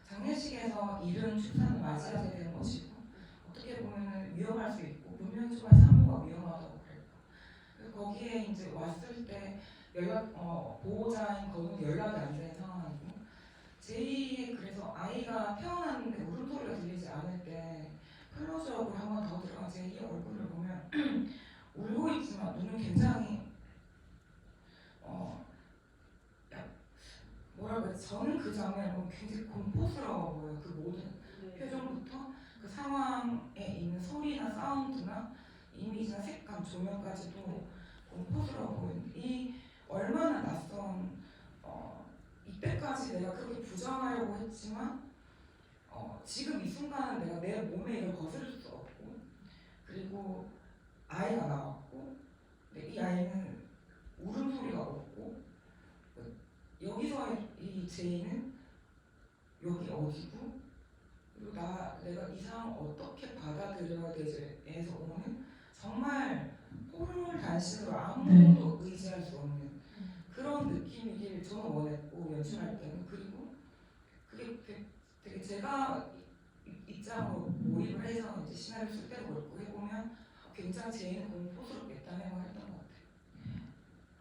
장례식에서 이른 출산을 맞이하게 되는 것이고 어떻게 보면 위험할 수 있고 분명히 정말 산모가 위험하다고 그랬고 그래서 거기에 이제 왔을 때 보호자인 거는 연락이 안 되는 상황이고 제이의 그래서 아이가 태어났는데 울음소리가 들리지 않을 때 클로즈업을 한 번 더 들어간 제이의 얼굴을 보면 장면을 보면 굉장히 공포스러워 보여요. 그 모든 표정부터 그 상황에 있는 소리나 사운드나 이미지나 색감, 조명까지도 공포스러워 보이는 이 얼마나 낯선 이때까지 내가 그렇게 부정하려고 했지만 지금 이 순간은 내가 내 몸에 이걸 거스를 수 없고 그리고 아이가 나왔고 근데 이 아이는 울음소리가 없고 여기서 이 제이는 여기 어디고 그리고 내가 이 상황을 어떻게 받아들여야 되지에서 오는 정말 홀홀단신으로 아무도 의지할 수 없는 그런 느낌이길 저는 원했고 연출할 때는 그리고 그게 되게 제가 입장으로 몰입을 해서 이제 시나리오 쓸 때도 그렇고 해보면 굉장히 제이는 공포스럽겠다는 생각을 했던 것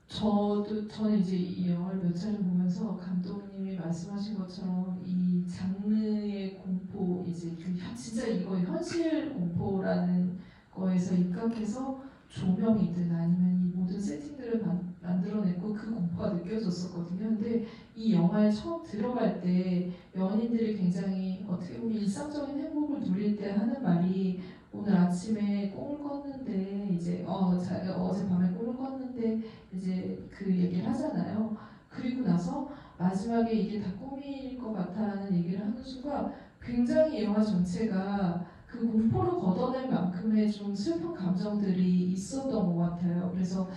같아요. 저는 이제 이 영화를 몇 차례 보면서 감독님이 말씀하신 것처럼 이 장르의 공포 이제 진짜 이거 현실 공포라는 거에서 입각해서 조명이든 아니면 이 모든 세팅들을 만들어냈고 그 공포가 느껴졌었거든요. 근데 이 영화에 처음 들어갈 때 연인들이 굉장히 어떻게 보면 일상적인 행복을 누릴 때 하는 말이 오늘 아침에 꿈을 꿨는데 이제 어젯밤에 꿈을 꿨는데 이제 그 얘기를 하잖아요. 그리고 나서 마지막에 이게 다 꿈일 것 같다는 얘기를 하는 순간 굉장히 영화 전체가 그 공포를 걷어낼 만큼의 좀 슬픈 감정들이 있었던 것 같아요. 그래서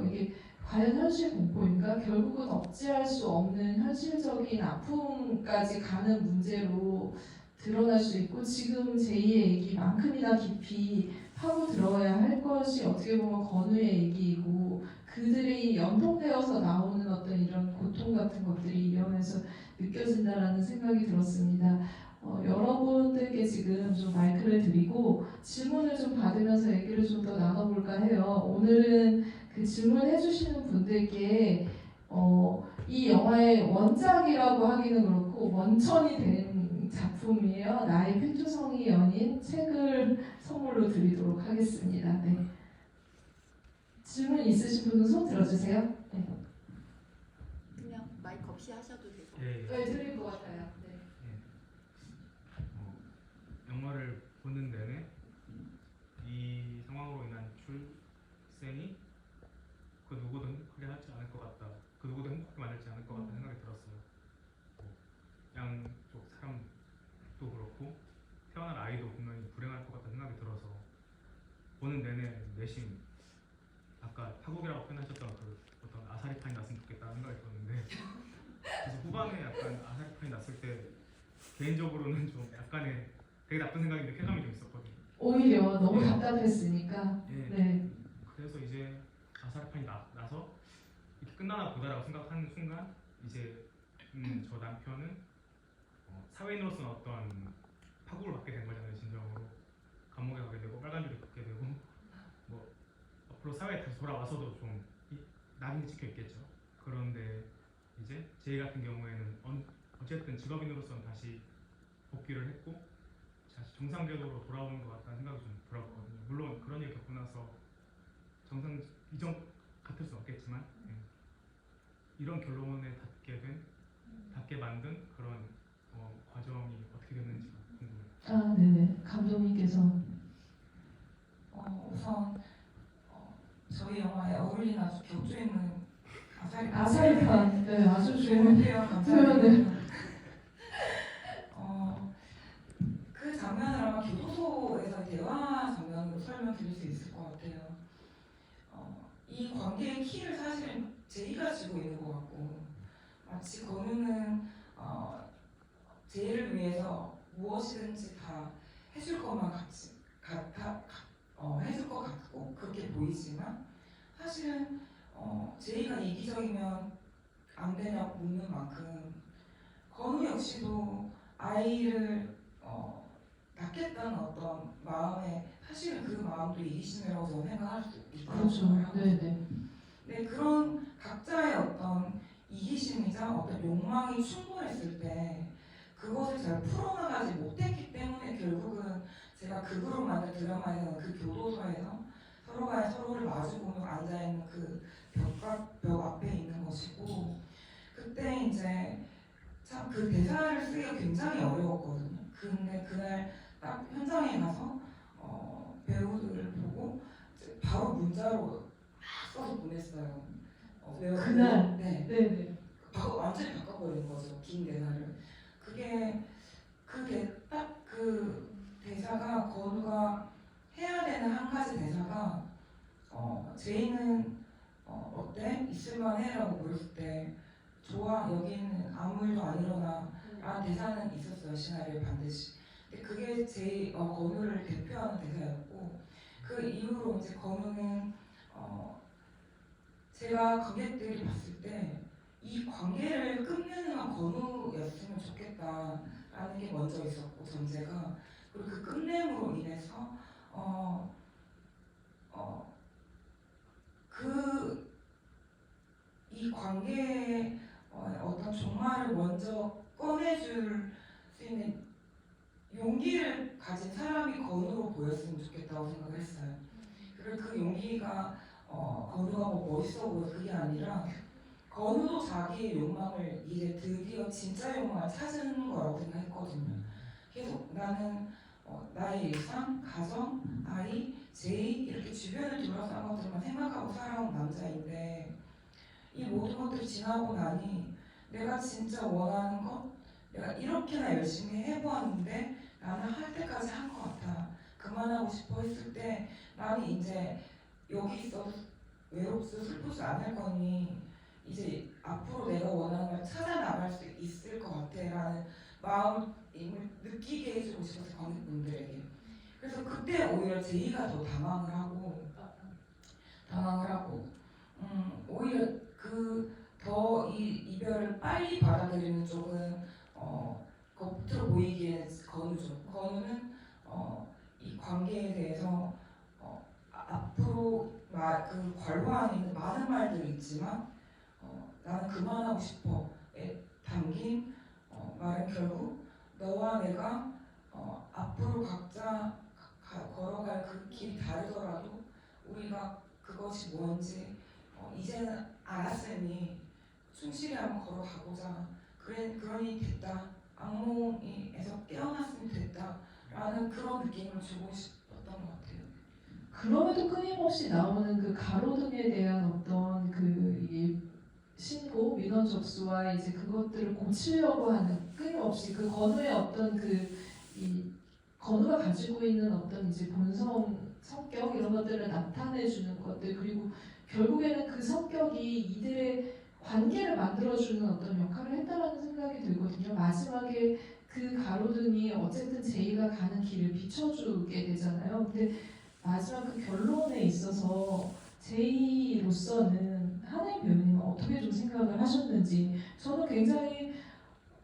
이게 과연 현실 공포인가? 결국은 억제할 수 없는 현실적인 아픔까지 가는 문제로 드러날 수 있고 지금 제이의 얘기만큼이나 깊이 파고 들어야 할 것이 어떻게 보면 건우의 얘기이고 그들이 연동되어서 나오는 어떤 이런 고통 같은 것들이 이 영화에서 느껴진다라는 생각이 들었습니다. 여러분들께 지금 좀 마이크를 드리고 질문을 좀 받으면서 얘기를 좀 더 나눠볼까 해요. 오늘은 그 질문해 주시는 분들께 이 영화의 원작이라고 하기는 그렇고 원천이 된 작품이에요. 나의 필두성이 연인 책을 선물로 드리도록 하겠습니다. 네. 질문 있으신 분은 손 들어주세요. 네. 그냥 마이크 없이 하셔도 되고. 예, 네, 들릴 것 같아요. 네. 영화를 보는 내내 이 상황으로 인한 출생이 그 누구도 행복하게 하지 않을 것 같다. 그 누구도 행복하게 만들지 않을 것 같다는 생각이 들었어요. 양쪽 사람도 그렇고 태어날 아이도 분명히 불행할 것 같다는 생각이 들어서 보는 내내 내심 아까 타국이라고 표현하셨던 그 어떤 아사리판이 났으면 좋겠다는 생각이 들었는데 그래서 후반에 약간 아사리판이 났을 때 개인적으로는 좀 약간의 되게 나쁜 생각인데 쾌감이 좀 있었거든요. 오히려 너무 예. 답답했으니까. 예. 네. 그래서 이제 아사리판이 나서 이렇게 끝나나 보다라고 생각하는 순간 이제 저 남편은 사회인으로서는 어떤 파국을 받게 된 거잖아요. 진정으로 감옥에 가게 되고 빨간줄이 붙게 되고 뭐 앞으로 사회에 다시 돌아와서도 좀 낙인이 찍혀 있겠죠. 그런데 이제 제이 같은 경우에는 어쨌든 직업인으로서는 다시 복귀를 했고 다시 정상 궤도로 돌아오는 것 같다는 생각이 좀 들었거든요. 물론 그런 일 겪고 나서 정상 이전 같을 수 없겠지만 이런 결론에 닿게 만든 그런 과정이 어떻게 됐는지 궁금해요. 네네. 감독님께서 우선 저희 영화에 어울리는 아주 격조 있는 아사리판. 네, 아주 좋은 좋은 표현 감사합니다. 표현을. 그 장면을 아마 교도소에서 대화 장면으로 설명드릴 수 있을 것 같아요. 이 관계의 키를 사실은 제이가 쥐고 있는 것 같고 마치 건우는 제이를 위해서 무엇이든지 다 해줄 것만 해줄 것 같고 그렇게 보이지만 사실은 제이가 이기적이면 안 되냐고 묻는 만큼 건우 역시도 아이를 낳겠다는 어떤 마음에 사실은 그 마음도 이기심이라고 저는 생각할 수 있다고 그렇죠. 생각해요. 네네. 네, 그런 각자의 어떤 이기심이자 어떤 욕망이 충돌했을 때 그것을 잘 풀어나가지 못했기 때문에 결국은 제가 극으로 만든 드라마에서는 그 교도소에서 서로가 서로를 마주보며 앉아있는 그 벽 앞에 있는 것이고 그때 이제 참 그 대사를 쓰기가 굉장히 어려웠거든요. 근데 그날 딱 현장에 가서 배우들을 보고 이제 바로 문자로 막 써서 보냈어요. 그날? 네. 네네. 바로 완전히 바꿔버린 거죠. 긴 대사를. 그게 딱 그 대사가 건우가 해야 되는 한 가지 대사가 제이는 어때? 있을만해라고 물었을 때 좋아 여기는 아무 일도 안 일어나 라는 대사는 있었어요. 시나리오에 반드시. 근데 그게 제이 건우를 대표하는 대사였고 그 이후로 이제 건우는 제가 관객들이 봤을 때 이 관계를 끝내는 건 건우였으면 좋겠다라는 게 먼저 있었고 전제가 그리고 그 끝냄으로 인해서 이 관계의 어떤 종말을 먼저 꺼내줄 수 있는 용기를 가진 사람이 건우로 보였으면 좋겠다고 생각을 했어요. 그리고 그 용기가 건우가 뭐 멋있어 보여 그게 아니라 건우도 자기의 욕망을 이제 드디어 진짜 욕망을 찾은 거라고 생각했거든요. 계속 나는 나의 일상, 가정, 아이, 제이 이렇게 주변을 둘러싼 것들만 생각하고 살아온 남자인데 이 모든 것들이 지나고 나니 내가 진짜 원하는 것 내가 이렇게나 열심히 해보았는데 나는 할 때까지 한 것 같아. 그만하고 싶어 했을 때 나는 이제 여기 있어도 외롭고 슬프지 않을 거니 이제 앞으로 내가 원하는 걸 찾아 나갈 수 있을 것 같아라는 마음을 느끼게 해주고 싶어서 관객분들에게. 그래서 그때 오히려 제이가 더 당황을 하고 오히려 더 이 이별을 빨리 받아들이는 쪽은 겉으로 보이기에는 건우죠. 건우는 이 관계에 대해서 앞으로 그 관로안에 있는 많은 말들이 있지만 나는 그만하고 싶어에 담긴 말은 결국 너와 내가 앞으로 각자 걸어갈 그 길이 다르더라도 우리가 그것이 뭔지 이제는 알았으니 충실히 한번 걸어가보자. 그러니 됐다. 악몽에서 깨어났으면 됐다. 라는 그런 느낌을 주고 싶었던 것 같아요. 그럼에도 끊임없이 나오는 그 가로등에 대한 어떤 이 신고, 민원 접수와 이제 그것들을 고치려고 하는 끊임없이 그 건우의 어떤 이 건우가 가지고 있는 어떤 이제 본성, 성격 이런 것들을 나타내주는 것들 그리고 결국에는 그 성격이 이들의 관계를 만들어주는 어떤 역할을 했다라는 생각이 들거든요. 마지막에 그 가로등이 어쨌든 제이가 가는 길을 비춰주게 되잖아요. 근데 마지막 그 결론에 있어서 제이로서는 하나의 배우님은 어떻게 좀 생각을 하셨는지 저는 굉장히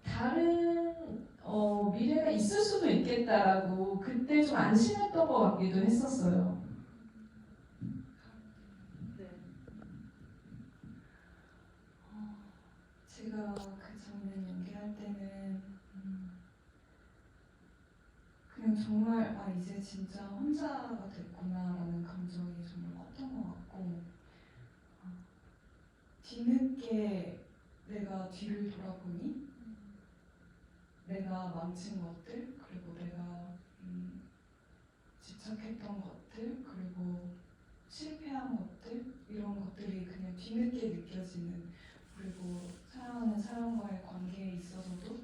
다른 미래가 있을 수도 있겠다라고 그때 좀 안심했던 것 같기도 했었어요. 네. 제가 그 장면 연기할 때는 그냥 정말 이제 진짜 혼자가 됐구나라는 감정이 정말 컸던 것 같고 뒤늦게 내가 뒤를 돌아보니 내가 망친 것들 그리고 내가 집착했던 것들 그리고 실패한 것들 이런 것들이 그냥 뒤늦게 느껴지는 그리고 사랑하는 사람과의 관계에 있어서도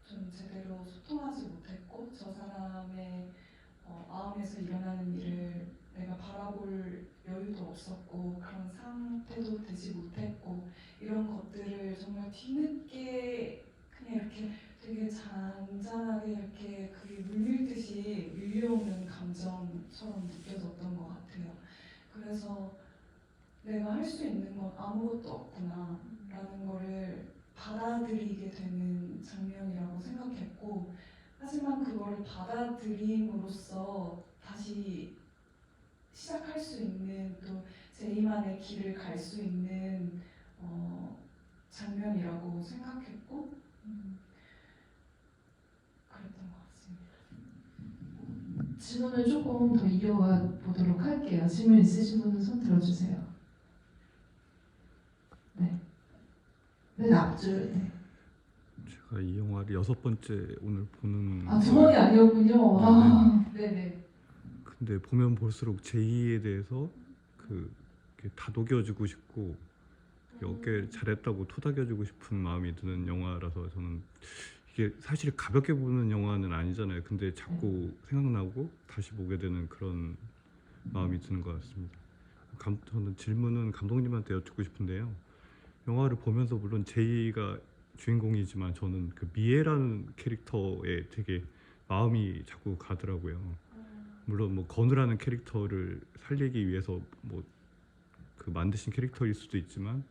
좀 제대로 소통하지 못했고 저 사람의 마음에서 일어나는 일을 내가 바라볼 여유도 없었고 그런 상태도 되지 못했고 이런 것들을 정말 뒤늦게 그냥 이렇게 되게 잔잔하게 이렇게 그게 물밀듯이 밀려오는 감정처럼 느껴졌던 것 같아요. 그래서 내가 할 수 있는 건 아무것도 없구나 라는 거를 받아들이게 되는 장면이라고 생각했고 하지만 그거를 받아들임으로써 다시 시작할 수 있는 또 제이만의 길을 갈 수 있는 장면이라고 생각했고 그랬던 것 같습니다. 질문을 조금 더 이어가 보도록 할게요. 질문 있으신 분은 손 들어주세요. 네. 맨 앞줄. 네. 제가 제가 이 영화를 6번째 오늘 보는 아, 두 번이 아니었군요. 아, 네네. 근데 보면 볼수록 제이에 대해서 이렇게 다독여주고 싶고 어깨 잘했다고 토닥여주고 싶은 마음이 드는 영화라서 저는 이게 사실 가볍게 보는 영화는 아니잖아요. 근데 자꾸 생각나고 다시 보게 되는 그런 마음이 드는 것 같습니다. 저는 질문은 감독님한테 여쭙고 싶은데요. 영화를 보면서 물론 제이가 주인공이지만 저는 그 미애라는 캐릭터에 되게 마음이 자꾸 가더라고요. 물론 뭐 건우라는 캐릭터를 살리기 위해서 뭐 그 만드신 캐릭터일 수도 있지만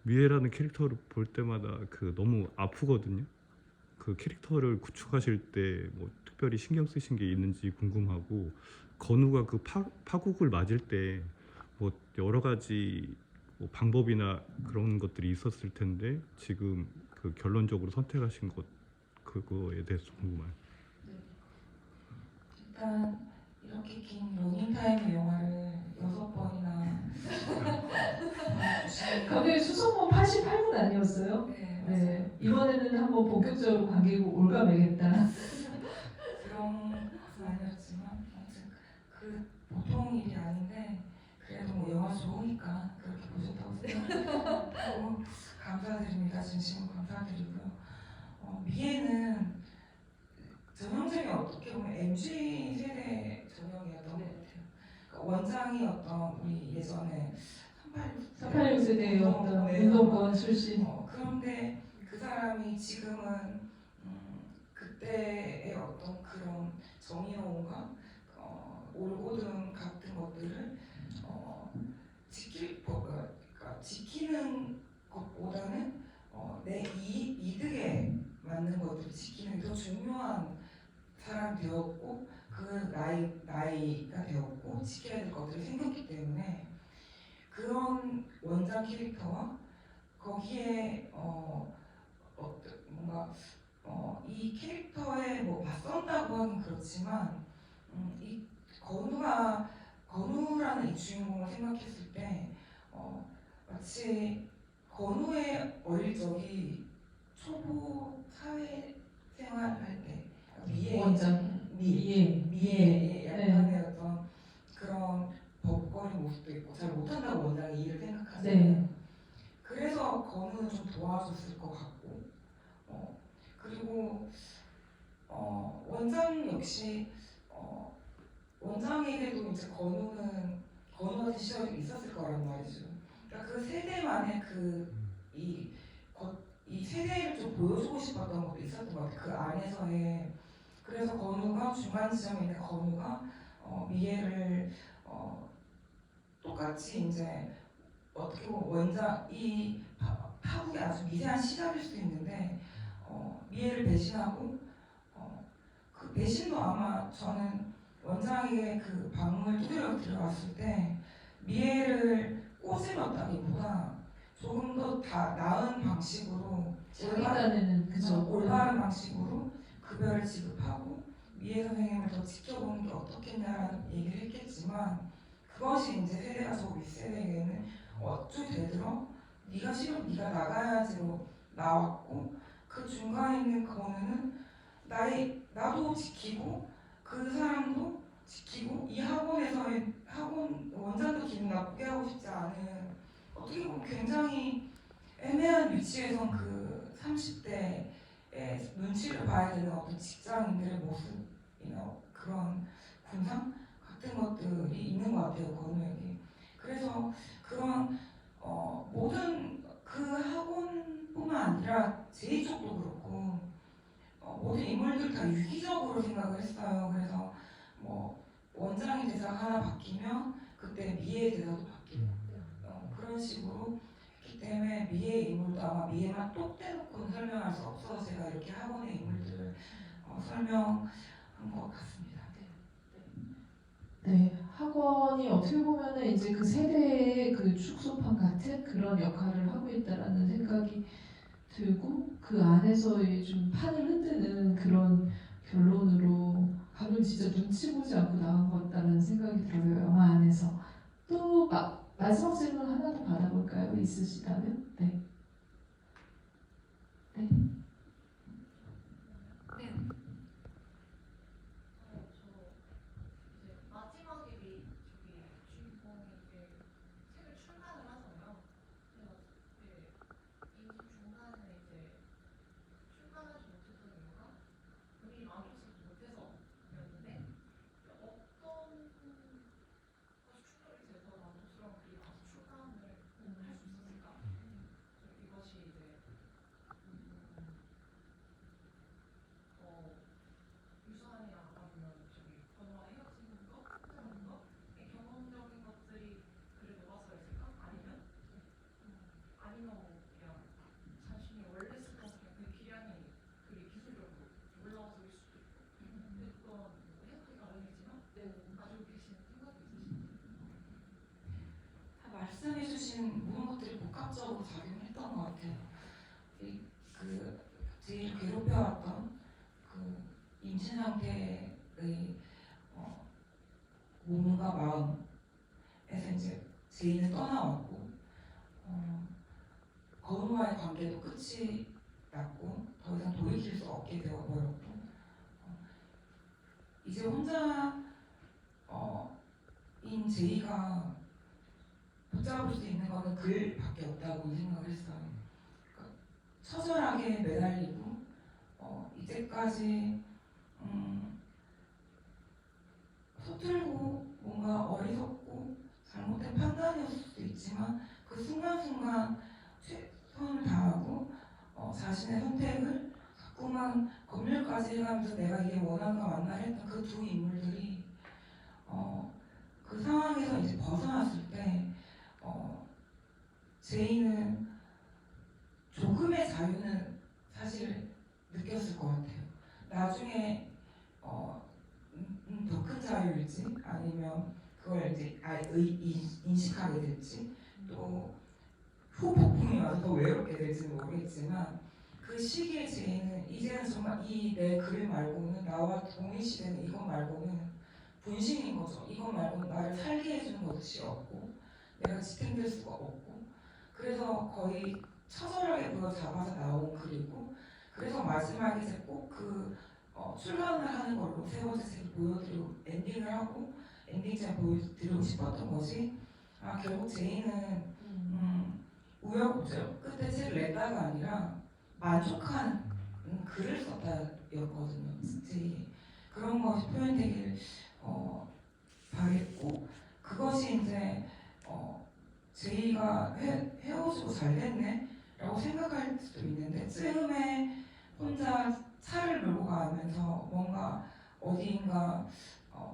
미애라는 캐릭터를 볼 때마다 너무 아프거든요. 그 캐릭터를 구축하실 때 뭐 특별히 신경 쓰신 게 있는지 궁금하고, 건우가 그 파국을 맞을 때 뭐 여러 가지 뭐 방법이나 그런 것들이 있었을 텐데 지금 그 결론적으로 선택하신 것 그거에 대해서 궁금해요. 일단 이렇게 긴 러닝타임 영화를 6번이나 감독님 수성모 88분 아니었어요? 네, 네. 이번에는 한번 본격적으로 관객을 올가매겠다. 그런 것은 아니었지만 아무튼 그 보통 일이 아닌데 그래도 뭐 영화 좋으니까 그렇게 보셨다고 생각하고 감사드립니다. 진심으로 감사드리고요. 미애는 전형적인 어떻게 보면 MZ 세대 전형이었던 것 같아요. 그러니까 원장이 어떤 우리 예전에 386 세대의 어떤 네. 운동권 출신. 그런데 그 사람이 지금은 그때의 어떤 그런 정의로움과 올고름 같은 것들을 그러니까 지키는 것보다는 내 이득에 맞는 것들을 지키는 게 더 중요한 사람이 되었고 그 나이가 되었고 지켜야 될 것들이 생겼기 때문에 그런 원작 캐릭터와 거기에 뭔가 이 캐릭터에 뭐 맞선다고 하긴 그렇지만 이 건우라는 이 주인공을 생각했을 때 마치 건우의 어릴 적이 초보 사회생활할 때 원장. 미의 약간의 어떤 그런 버벅거리는 모습도 있고 잘 못한다고 원장이 일을 생각하잖아요. 네. 그래서 건우는 좀 도와줬을 것 같고 그리고 원장 역시 원장에게도 이제 건우 같은 시절이 있었을 거란 말이죠. 그러니까 그 세대만의 이 세대를 좀 보여주고 싶었던 것도 있었던 것 같아요. 그 안에서의 그래서 건우가 중간 지점에 있는 건우가 미애를 똑같이 이제 어떻게 보면 원작 이 파국이 아주 미세한 시작일 수도 있는데 미애를 배신하고 그 배신도 아마 저는 원장에게 그 방문을 두드려 들어갔을 때 미애를 꼬집었다기보다 조금 더 나은 방식으로 자기단에는 그죠. 올바른 방식으로 급여를 지급하고 미애 선생님을 더 지켜보는 게 어떻겠냐라는 얘기를 했겠지만 그것이 이제 세대가 저 윗세대에게는 어찌 되더러 네가 싫으면 네가 나가야지로 나왔고 그 중간에 있는 건우는 나도 지키고 그 사람도 지키고 이 학원에서의 원장도 기분 나쁘게 하고 싶지 않은 어떻게 보면 굉장히 애매한 위치에서 그 30대의 눈치를 봐야 되는 어떤 직장인들의 모습이나 그런 군상 같은 것들이 있는 것 같아요, 건우에게. 그래서 그런 모든 그 학원뿐만 아니라 제 쪽도 그렇고 모든 인물들 다 유기적으로 생각을 했어요. 그래서 뭐 원장의 대사가 하나 바뀌면 그때 미애의 대사도 바뀌고 그런 식으로 했기 때문에 미애의 인물도 아마 미애만 똑 떼놓고는 설명할 수 없어서 제가 이렇게 학원의 인물들을 설명한 것 같습니다. 네, 학원이 어떻게 보면은 이제 그 세대의 그 축소판 같은 그런 역할을 하고 있다라는 생각이 들고 그 안에서의 좀 판을 흔드는 그런 결론으로 감독 진짜 눈치 보지 않고 나온 것 같다는 생각이 들어요, 영화 안에서. 또 마지막 질문 하나 더 받아볼까요? 있으시다면? 네. 네. 말씀해주신 모든 것들이 복합적으로 작용했던 것 같아요. 그 제일 괴롭혀왔던 그 임신 상태의 몸과 마음에서 이제 제이는 떠나왔고 거울과의 관계도 끝이 났고 더 이상 돌이킬 수 없게 되어버렸고 이제 혼자 인 제이가 붙잡을 수 있는 거는 글밖에 없다고 생각을 했어요. 그러니까 처절하게 매달리고 이제까지 서툴고 뭔가 어리석고 잘못된 판단이었을 수도 있지만 그 순간순간 최선을 다하고 자신의 선택을 자꾸만 검열까지 해가면서 내가 이게 원한가 맞나 했던 그 두 인물들이 그 상황에서 이제 벗어났을 때 제이는 조금의 자유는 사실 느꼈을 것 같아요. 나중에 더 큰 자유일지 아니면 그걸 이제 인식하게 될지 또 후폭풍이 와서 더 외롭게 될지는 모르겠지만 그 시기에 제이는 이제는 정말 이 내 글 말고는 나와 동일시되는 이것 말고는 분신인 거죠. 이것 말고는 나를 살게 해주는 것이 없고 내가 지탱될 수가 없고 그래서 거의 처절하게 그걸 잡아서 나온 글이고 그래서 마지막에 이제 꼭 그 출간을 하는 걸로 세 번째 책을 보여드리고 엔딩을 하고 엔딩장 보여드리고 싶었던 것이 결국 제이는 우여곡절 끝에 책을 냈다가 아니라 만족한 글을 썼다였거든요. 제이 그런 것이 표현되길 바랬고 그것이 이제 제이가 헤어지고 잘 됐네 라고 생각할 수도 있는데 쯤에 혼자 차를 몰고 가면서 뭔가 어디인가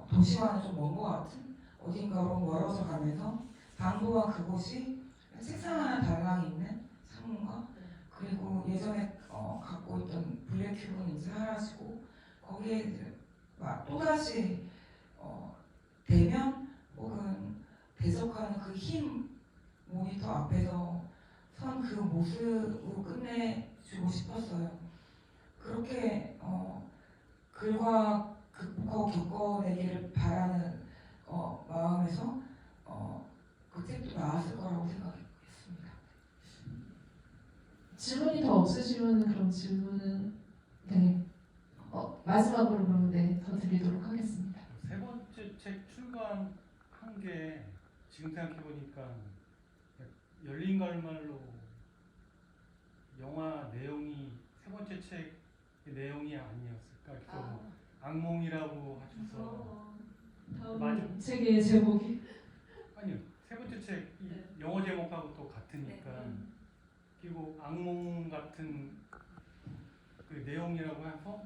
도시와는 좀 먼 것 같은 어딘가로 멀어져 가면서 방도와 그곳이 책상 하나 달랑 있는 상문과 그리고 예전에 갖고 있던 블랙큐브는 이제 사라지고 거기에 이제 또다시 대면 혹은 대적하는 그 흰 모니터 앞에서 선 그 모습으로 끝내주고 싶었어요. 그렇게 글과 극복하고 겪어내기를 바라는 마음에서 그 책도 나왔을 거라고 생각했습니다. 질문이 더 없으시면 그럼 질문은 네 마지막으로 그러면 더 드리도록 하겠습니다. 세 번째 책 출간한 게 지금 생각해 보니까 열린 갈말로 영화 내용이 세 번째 책의 내용이 아니었을까? 그래서 뭐 악몽이라고 하셔서 다음 책의 제목이 아니요 세 번째 책 영어 제목하고 또 같으니까 그리고 악몽 같은 그 내용이라고 해서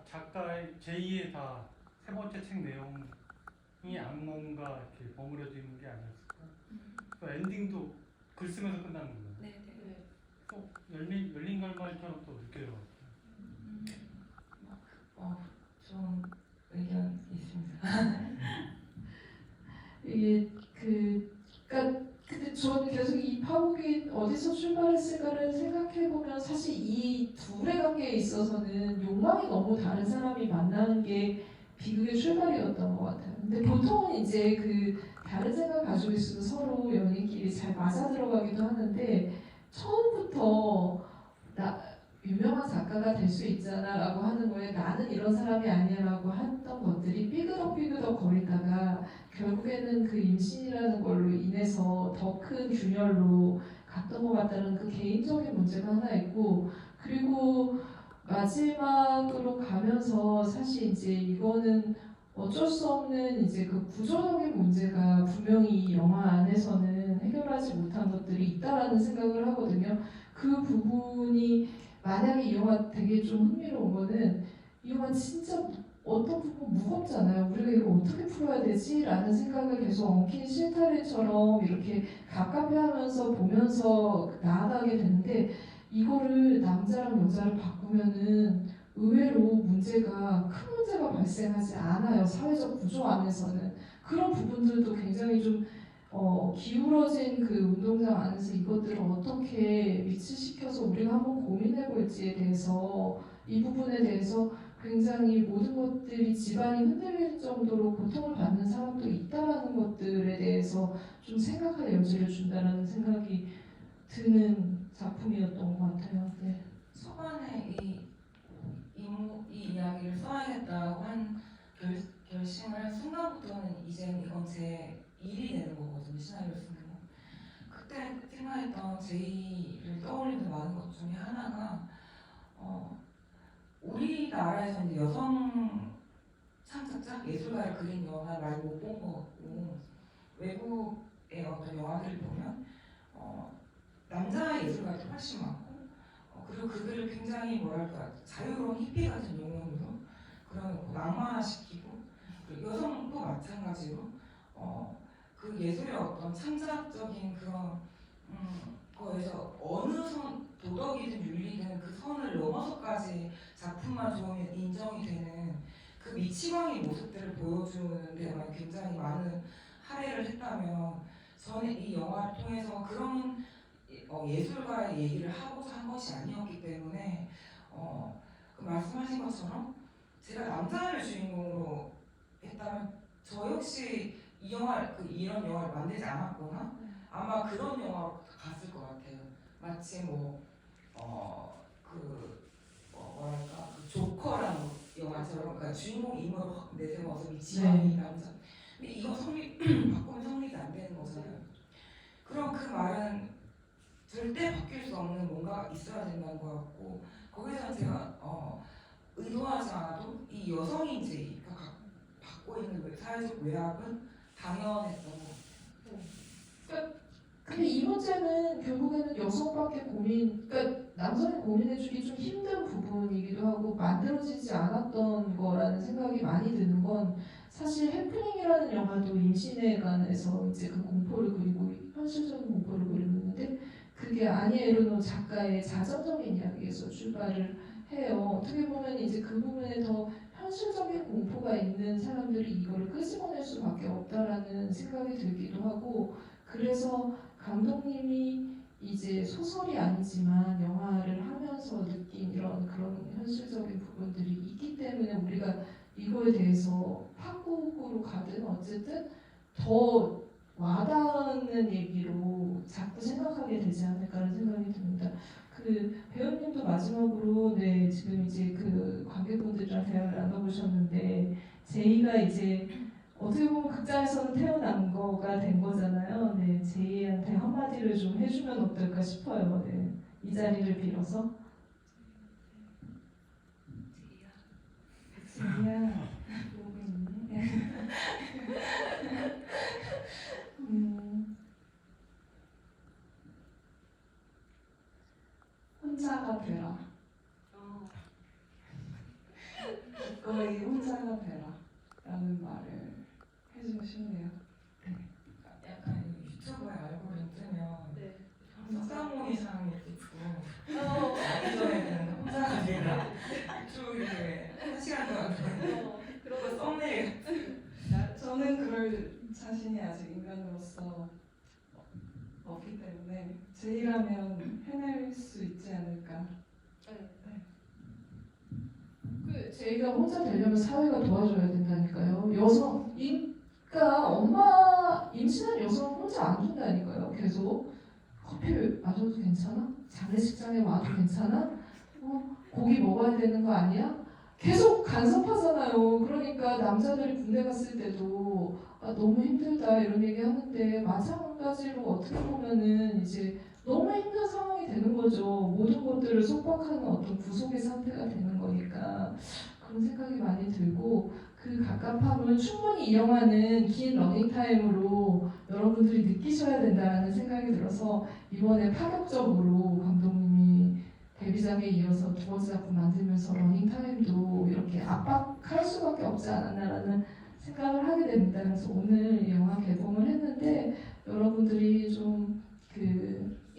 작가의 제2의 다 세 번째 책 내용이 악몽과 이렇게 버무려지는 게 아니었을까? 또 엔딩도 글 쓰면서 끝나는 거예요. 네네. 또 열린 결말처럼 또 느껴요. 좀 의견 있습니다. 이게 그러니까 근데 저는 계속 이 파국이 어디서 출발했을까를 생각해 보면 사실 이 둘의 관계에 있어서는 욕망이 너무 다른 사람이 만나는 게 비극의 출발이었던 것 같아요. 근데 보통은 이제 그 다른 생각 가지고 있어도 서로 연인끼리 잘 맞아 들어가기도 하는데 처음부터 유명한 작가가 될 수 있잖아라고 하는 거에 나는 이런 사람이 아니야라고 했던 것들이 삐그덕 거리다가 결국에는 그 임신이라는 걸로 인해서 더 큰 균열로 갔던 것 같다는 그 개인적인 문제가 하나 있고 그리고 마지막으로 가면서 사실 이제 이거는 어쩔 수 없는 이제 그 구조적인 문제가 분명히 이 영화 안에서는 해결하지 못한 것들이 있다라는 생각을 하거든요. 그 부분이 만약에 이 영화 되게 좀 흥미로운 거는 이 영화 진짜 어떤 부분 무겁잖아요. 우리가 이거 어떻게 풀어야 되지? 라는 생각을 계속 엉킨 실타래처럼 이렇게 갑갑해하면서 보면서 나아가게 되는데 이거를 남자랑 여자를 바꾸면은 의외로 문제가 큰 문제가 발생하지 않아요. 사회적 구조 안에서는 그런 부분들도 굉장히 좀 기울어진 그 운동장 안에서 이것들을 어떻게 미치시켜서 우리가 한번 고민해 볼지에 대해서 이 부분에 대해서 굉장히 모든 것들이 집안이 흔들릴 정도로 고통을 받는 사람도 있다라는 것들에 대해서 좀 생각할 여지를 준다라는 생각이 드는 작품이었던 것 같아요. 네. 초반에 이 이야기를 써야겠다고 한 결심을 한 순간부터는 이제는 이건 제 일이 되는 거거든요. 시나리오 쓰는 거. 그때 생각했던 제이를 떠올리는 많은 것 중에 하나가 우리나라에서 이제 여성 창작자, 예술가를 그린 영화 많이 못 본 것 같고 외국의 어떤 영화들을 보면 남자 예술가들이 훨씬 많고 그리고 그들을 굉장히 뭐랄까 자유로운 히피 같은 용어로 그런 낭만화시키고 그리고 여성도 마찬가지로 그 예술의 어떤 창작적인 그런 거에서 어느 선 도덕이든 윤리든 그 선을 넘어서까지 작품만 좋으면 인정이 되는 그 미치광이 모습들을 보여주는 데만 굉장히 많은 할애를 했다면 저는 이 영화를 통해서 그런 예술가의 얘기를 하고자 한 것이 아니었기 때문에 그 말씀하신 것처럼 제가 남자를 주인공으로 했다면 저 역시 이런 영화를 만들지 않았거나 아마 그런 영화로 갔을 것 같아요. 마치 뭐랄까 그 조커라는 영화처럼 그러니까 주인공 인물을 확 내세워서 미치광이 남자. 근데 이거 바꾸면 성립이 안 되는 거잖아요. 그럼 그 말은 절대 바뀔 수 없는 뭔가가 있어야 된다는 것 같고 거기서 제가 의도하지 않아도 이 여성인지가 갖고 있는 사회적 외압은 당연했던 것 같아요. 근데 이 문제는 결국에는 여성밖에 그러니까 남성이 고민해주기 좀 힘든 부분이기도 하고 만들어지지 않았던 거라는 생각이 많이 드는 건 사실 해프닝이라는 영화도 임신에 관해서 이제 그 공포를 그리고 현실적인 공포를 그리고 있는데 그게 아니 에르노 작가의 자전적인 이야기에서 출발을 해요. 어떻게 보면 이제 그 부분에 더 현실적인 공포가 있는 사람들이 이거를 끄집어낼 수밖에 없다라는 생각이 들기도 하고 그래서 감독님이 이제 소설이 아니지만 영화를 하면서 느낀 이런 그런 현실적인 부분들이 있기 때문에 우리가 이거에 대해서 파국으로 가든 어쨌든 더 와닿는 얘기로 자꾸 생각하게 되지 않을까라는 생각이 듭니다. 그 배우님도 마지막으로 네 지금 이제 그 관객분들이랑 대화를 나눠보셨는데 제이가 이제 어떻게 보면 극장에서는 태어난 거가 된 거잖아요. 네, 제이한테 한마디를 좀 해주면 어떨까 싶어요. 네, 이 자리를 빌어서. 제이야, 보고 있니? 혼자가 되라. 기꺼이 혼자가 되라. 라는 말을 해주고 싶네요. 약간 유튜브에 알고리즘 뜨면 흑사모니상 이렇게 있고 자기 전에는 혼자가 되라 쭉 이렇게 1시간 동안 그러고 썸네일 저는 그럴 자신이 아직 인간으로서 없기 때문에 제이라면 해낼 수 있지 않을까. 그 제이가 혼자 되려면 사회가 도와줘야 된다니까요. 그러니까 엄마 임신한 여성 혼자 안 둔다니까요. 계속 커피 마셔도 괜찮아? 장례식장에 와도 괜찮아? 고기 먹어야 되는 거 아니야? 계속 간섭하잖아요. 그러니까 남자들이 군대 갔을 때도 너무 힘들다 이런 얘기 하는데 마찬가지로 어떻게 보면은 이제 너무 힘든 상황이 되는 거죠. 모든 것들을 속박하는 어떤 구속의 상태가 되는 거니까 그런 생각이 많이 들고 그 갑갑함을 충분히 이용하는 긴 러닝타임으로 여러분들이 느끼셔야 된다는 생각이 들어서 이번에 파격적으로 감독님이 데뷔작에 이어서 두 번째 작품 만들면서 러닝타임도 이렇게 압박할 수밖에 없지 않았나라는 생각을 하게 됩니다. 그래서 오늘 영화 개봉을 했는데 여러분들이 좀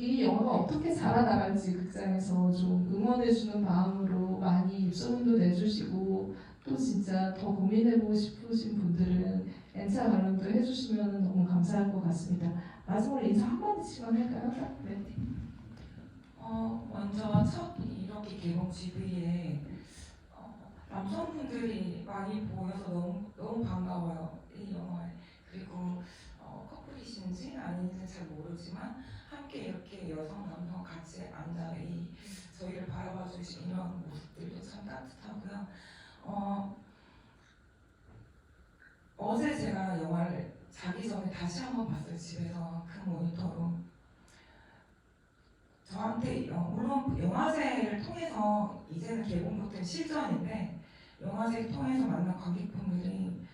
이 영화가 어떻게 자라나갈지 극장에서 좀 응원해주는 마음으로 많이 입소문도 내주시고 또 진짜 더 고민해보고 싶으신 분들은 N차 관람도 해주시면 너무 감사할 것 같습니다. 마지막으로 인사 한마디씩만 할까요? 네. 먼저 첫 이렇게 개봉 GV에 남성분들이 많이 보여서 너무 반가워요. 이 영화에. 그리고 커플이신지 아닌지 잘 모르지만 함께 이렇게 여성 남성 같이 앉아 저희를 바라봐 주신 이런 모습들도 참 따뜻하고요. 어제 제가 영화를 자기 전에 다시 한번 봤어요. 집에서 큰 모니터로. 저한테 물론 영화제를 통해서 이제는 개봉부터 실전인데 영화제를 통해서 만난 관객분들이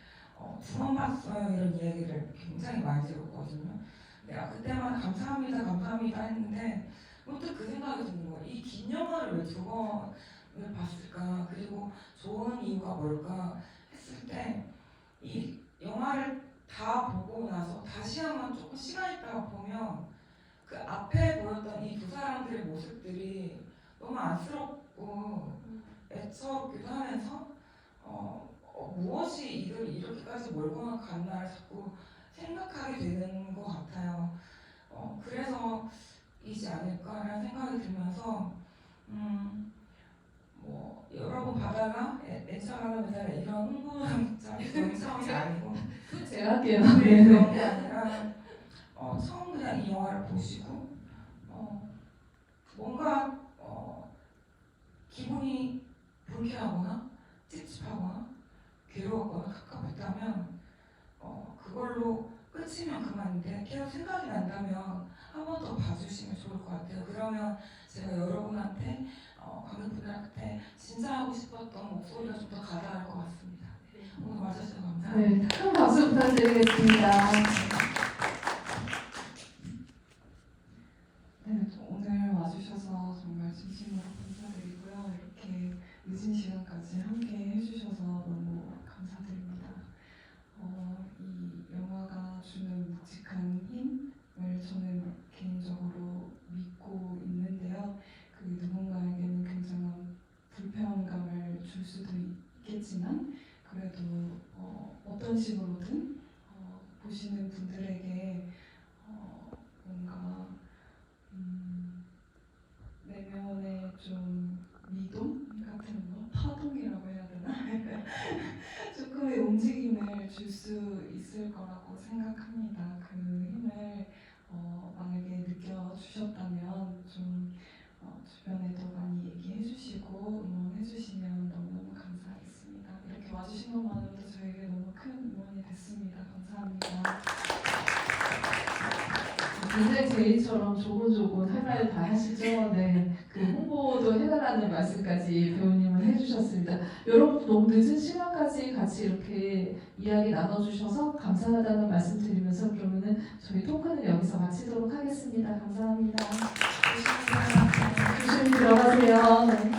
두 번 봤어요 이런 이야기를 굉장히 많이 들었거든요. 내가 그때만 감사합니다 했는데 문득 그 생각이 드는 거예요. 이 긴 영화를 왜 두 번을 봤을까? 그리고 좋은 이유가 뭘까 했을 때 이 영화를 다 보고 나서 다시 한번 조금 시간 있다가 보면 그 앞에 보였던 이 두 사람들의 모습들이 너무 안쓰럽고 애처롭기도 하면서 무엇이 이들 이렇게까지 몰고 갔나를 자꾸 생각하게 되는 것 같아요. 그래서이지 않을까라는 생각이 들면서 뭐 여러분 바다가 애처하면서 이런 홍보장이 아니고 그건 제가 할게요. 그런 게 아니라 처음 그냥 이 영화를 보시고 뭔가 기분이 불쾌하거나 찝찝하거나 괴로웠거나 갑갑했다면 그걸로 끝이면 그만인데 계속 생각이 난다면 한 번 더 봐주시면 좋을 것 같아요. 그러면 제가 여러분한테 관객분들한테 진짜 하고 싶었던 목소리가 좀 더 가다할 것 같습니다. 오늘 와주셔서 감사합니다. 네, 큰 박수 부탁드리겠습니다. 네, 오늘 와주셔서 정말 진심으로 감사드리고요. 이렇게 늦은 시간까지 함께 해주셔서 너무 감사드립니다. 이 영화가 주는 묵직한 힘을 저는 개인적으로 믿고 있는데요. 그 누군가에게는 굉장한 불편감을 줄 수도 있겠지만 그래도 어떤 식으로든 보시는 분들에게 뭔가 내면의 좀 미동 같은 거, 파동이라고 해야 되나? 조금의 움직임을 줄 수 있을 거라고 생각합니다. 그 힘을 만약에 느껴주셨다면 좀 주변에도 많이 얘기해 주시고 응원해 주시면 너무너무 감사하겠습니다. 이렇게 와주신 것만으로도 저에게 너무 큰 응원이 됐습니다. 감사합니다. 굉장히 제이처럼 조곤조곤 할 말 다 하시죠. 네, 그 홍보도 해달라는 말씀까지 배우님은 해주셨습니다. 여러분 너무 늦은 시간까지 같이 이렇게 이야기 나눠주셔서 감사하다는 말씀 드리면서 그러면은 저희 토크는 여기서 마치도록 하겠습니다. 감사합니다. 조심히 들어가세요. 네.